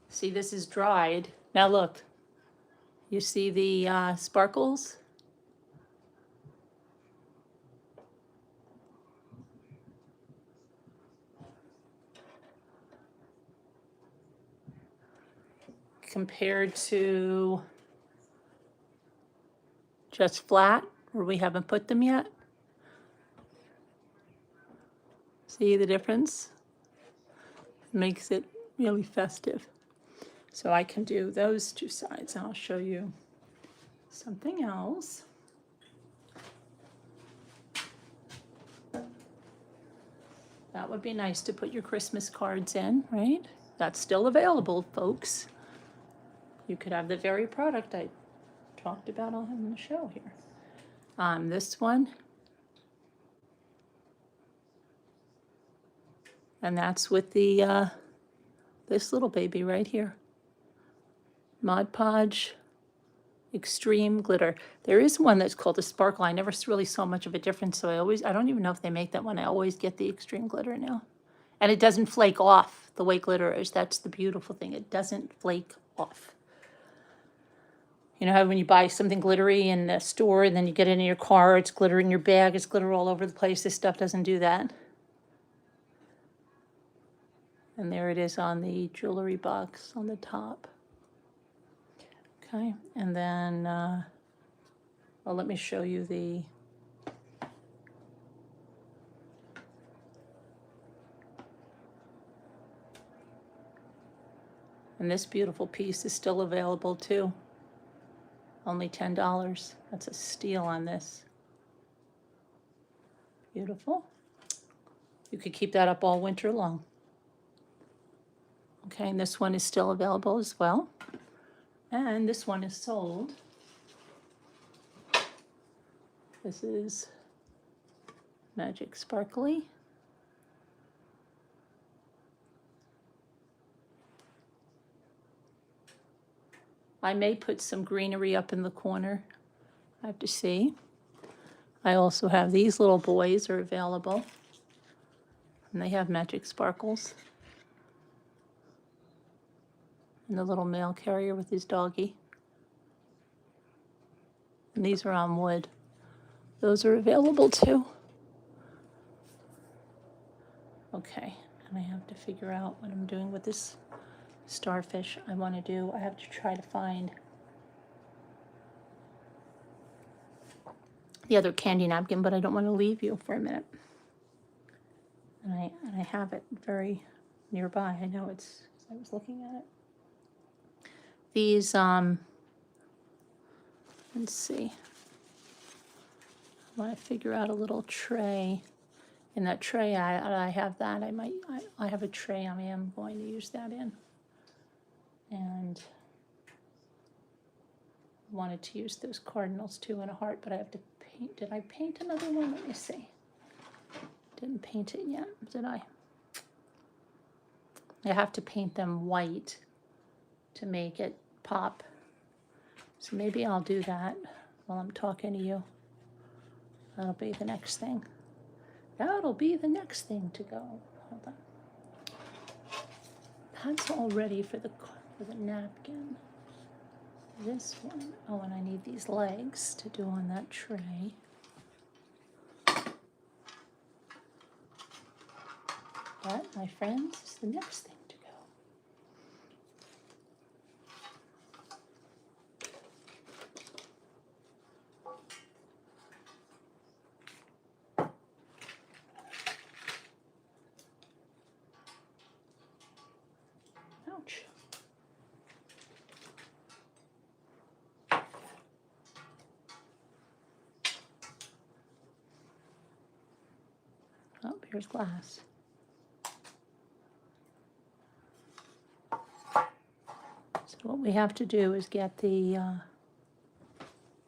See, this is dried. Now look. You see the sparkles? Compared to just flat, where we haven't put them yet. See the difference? Makes it really festive. So I can do those two sides. I'll show you something else. That would be nice to put your Christmas cards in, right? That's still available, folks. You could have the very product I talked about on the show here. This one. And that's with the this little baby right here. Mod Podge Extreme Glitter. There is one that's called a Sparkle. I never really saw much of a difference, so I don't even know if they make that one. I always get the Extreme Glitter now. And it doesn't flake off the way glitter is. That's the beautiful thing. It doesn't flake off. You know how when you buy something glittery in the store and then you get it in your car, it's glitter in your bag, it's glitter all over the place. This stuff doesn't do that. And there it is on the jewelry box on the top. Okay, and then, well, let me show you the, and this beautiful piece is still available too. Only $10. That's a steal on this. Beautiful. You could keep that up all winter long. Okay, and this one is still available as well. And this one is sold. This is Magic Sparkly. I may put some greenery up in the corner. I have to see. I also have these little boys are available. And they have magic sparkles. And the little mail carrier with his doggie. And these are on wood. Those are available too. Okay, and I have to figure out what I'm doing with this starfish. I want to do, I have to try to find the other candy napkin, but I don't want to leave you for a minute. And I have it very nearby. I know it's, I was looking at it. These, let's see. I want to figure out a little tray. In that tray, I have that. I have a tray I am going to use that in. And wanted to use those cardinals too in a heart, but I have to paint. Did I paint another one? Let me see. Didn't paint it yet, did I? I have to paint them white to make it pop. So maybe I'll do that while I'm talking to you. That'll be the next thing. That'll be the next thing to go. Hold on. That's all ready for the napkin. This one, oh, and I need these legs to do on that tray. That, my friends, is the next thing to go. Where's glass? So what we have to do is get the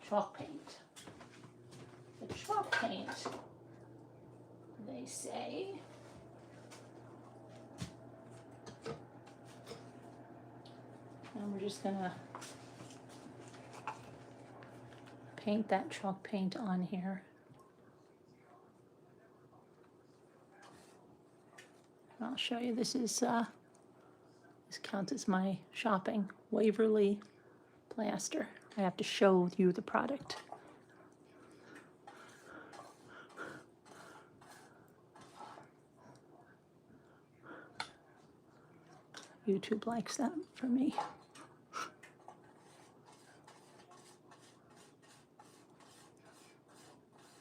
chalk paint. The chalk paint, they say, and we're just gonna paint that chalk paint on here. I'll show you, this counts as my shopping Waverly plaster. I have to show you the product. YouTube likes that for me.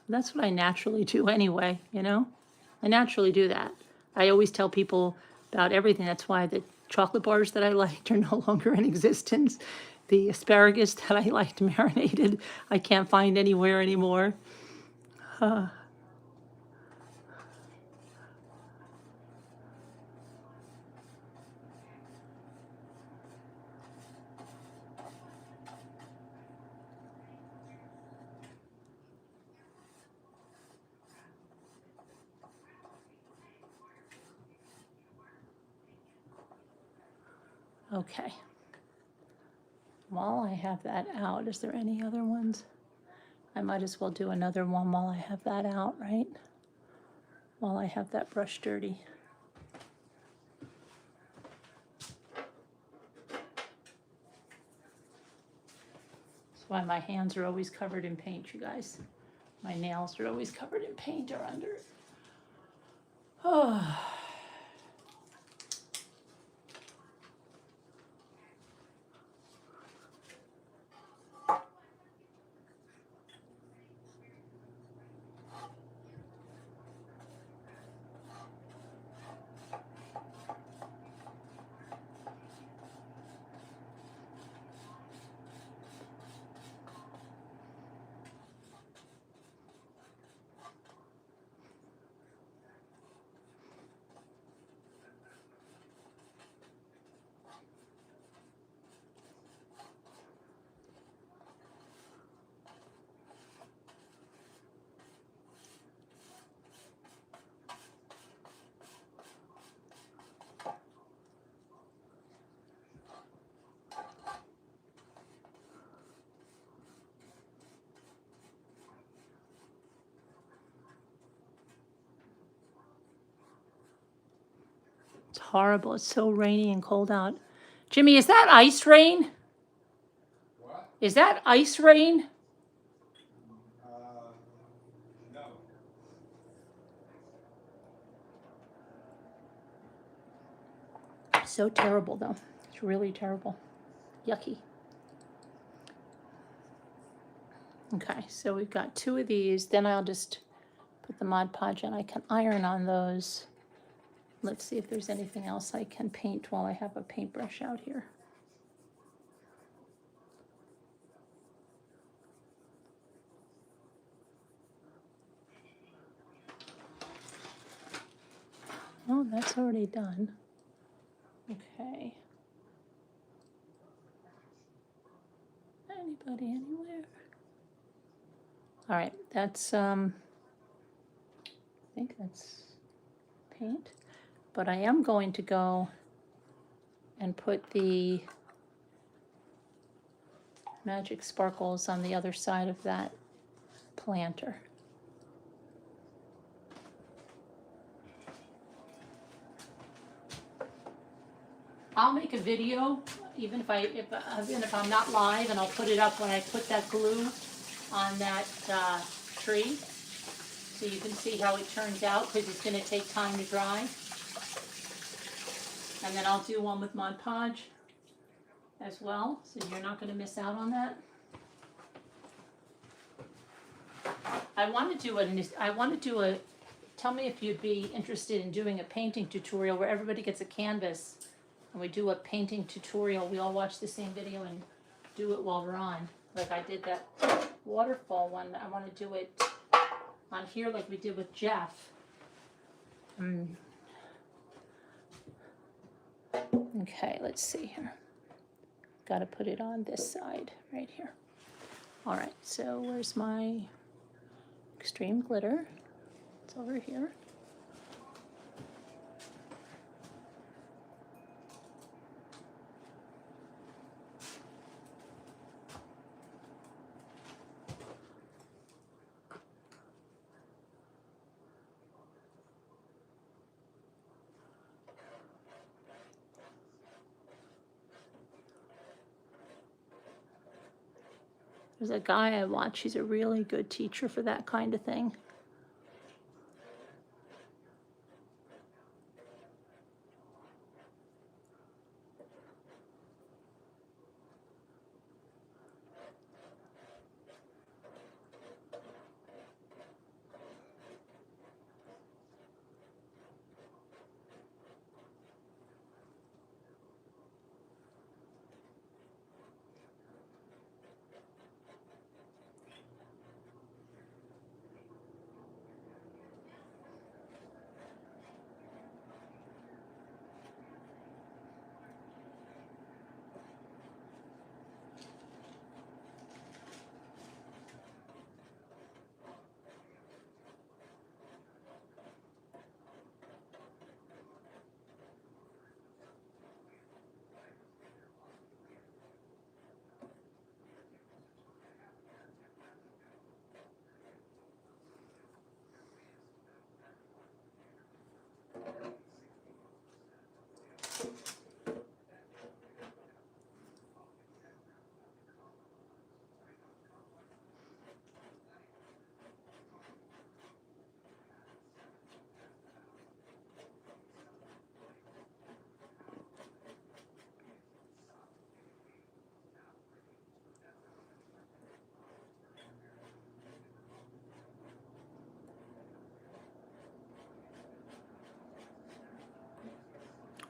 That's what I naturally do anyway, you know? I naturally do that. I always tell people about everything. That's why the chocolate bars that I liked are no longer in existence. The asparagus that I liked marinated, I can't find anywhere anymore. Okay. While I have that out, is there any other ones? I might as well do another one while I have that out, right? While I have that brush dirty. That's why my hands are always covered in paint, you guys. My nails are always covered in paint or under it. Oh. It's horrible. It's so rainy and cold out. Jimmy, is that ice rain? What? Is that ice rain? No. So terrible, though. It's really terrible. Yucky. Okay, so we've got 2 of these. Then I'll just put the Mod Podge and I can iron on those. Let's see if there's anything else I can paint while I have a paintbrush out here. Oh, that's already done. Okay. Anybody anywhere? All right, that's I think that's paint. But I am going to go and put the Magic Sparkles on the other side of that planter. I'll make a video, even if I'm not live, and I'll put it up when I put that glue on that tree, so you can see how it turns out, because it's going to take time to dry. And then I'll do one with Mod Podge as well, so you're not going to miss out on that. I want to do a, tell me if you'd be interested in doing a painting tutorial where everybody gets a canvas and we do a painting tutorial. We all watch the same video and do it while we're on. Like I did that waterfall one. I want to do it on here like we did with Jeff. Okay, let's see here. Got to put it on this side right here. All right, so where's my extreme glitter? It's over here. There's a guy I watch, he's a really good teacher for that kind of thing.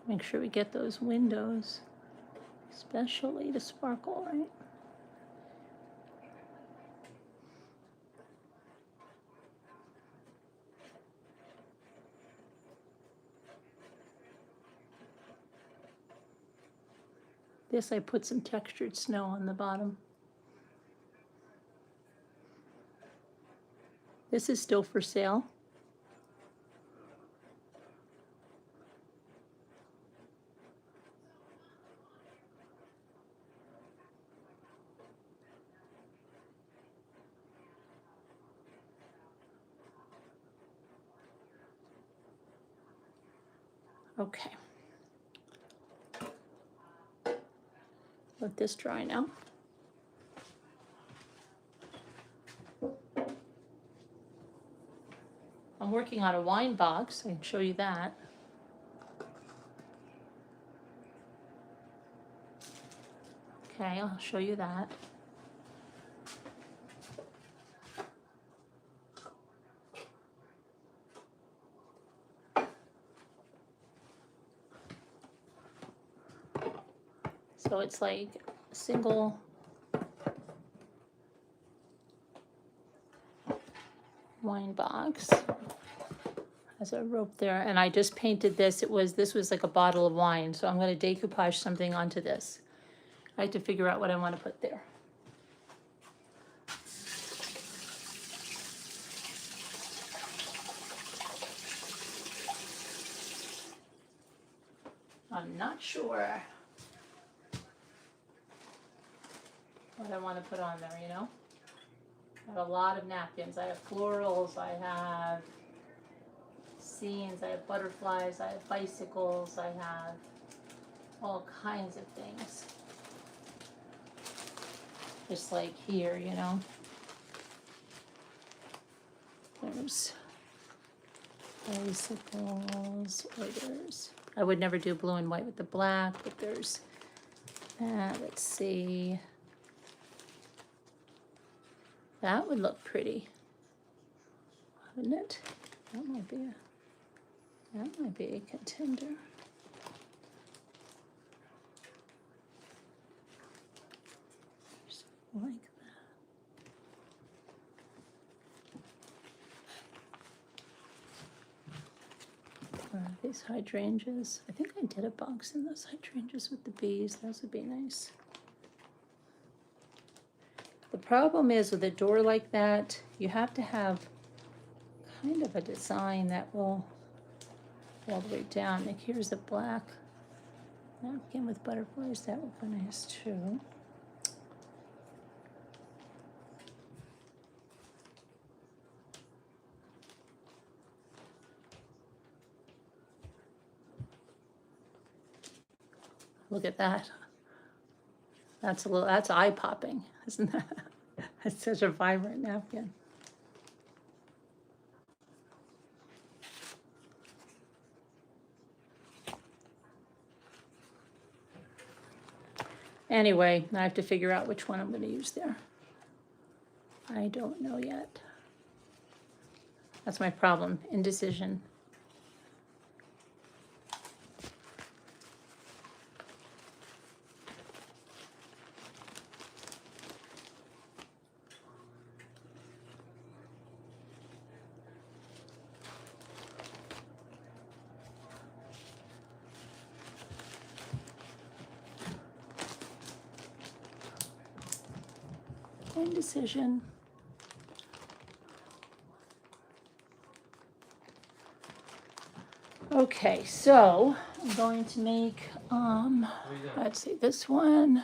Make sure we get those windows, especially to sparkle, right? This, I put some textured snow on the bottom. This is still for sale. Okay. Let this dry now. I'm working on a wine box. I can show you that. Okay, I'll show you that. So it's like a single wine box. Has a rope there, and I just painted this. This was like a bottle of wine, so I'm going to decoupage something onto this. I have to figure out what I want to put there. I'm not sure what I want to put on there, you know? I have a lot of napkins. I have florals, I have scenes, I have butterflies, I have bicycles, I have all kinds of things. Just like here, you know? There's bicycles, or there's, I would never do blue and white with the black, but there's, let's see. That would look pretty, wouldn't it? That might be a contender. Like These hydrangeas. I think I did a box in those hydrangeas with the bees. Those would be nice. The problem is with a door like that, you have to have kind of a design that will go all the way down. Like here's a black napkin with butterflies. That would be nice too. Look at that. That's eye-popping, isn't that? That's such a vibrant napkin. Anyway, I have to figure out which one I'm going to use there. I don't know yet. That's my problem, indecision. Indecision. Okay, so I'm going to make, let's see, this one.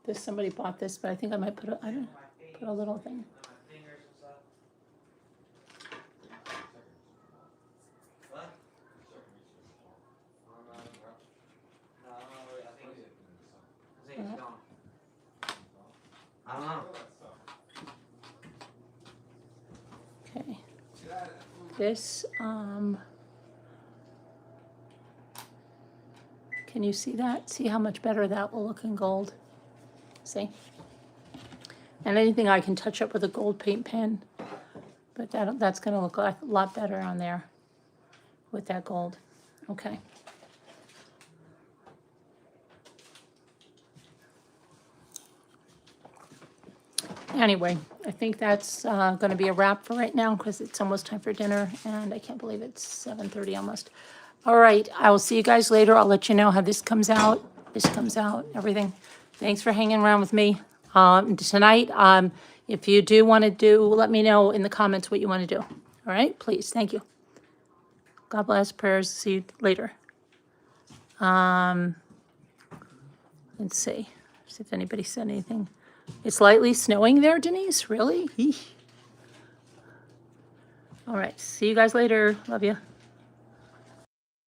This, somebody bought this, but I think I might put a little thing. Okay. This, can you see that? See how much better that will look in gold? See? And anything I can touch up with a gold paint pen, but that's gonna look a lot better on there with that gold. Okay. Anyway, I think that's going to be a wrap for right now because it's almost time for dinner, and I can't believe it's 7:30 almost. All right, I will see you guys later. I'll let you know how this comes out, everything. Thanks for hanging around with me tonight. If you do want to do, let me know in the comments what you want to do. All right, please. Thank you. God bless. Prayers. See you later. Let's see if anybody said anything. It's lightly snowing there, Denise? Really? Eesh. All right. See you guys later. Love you.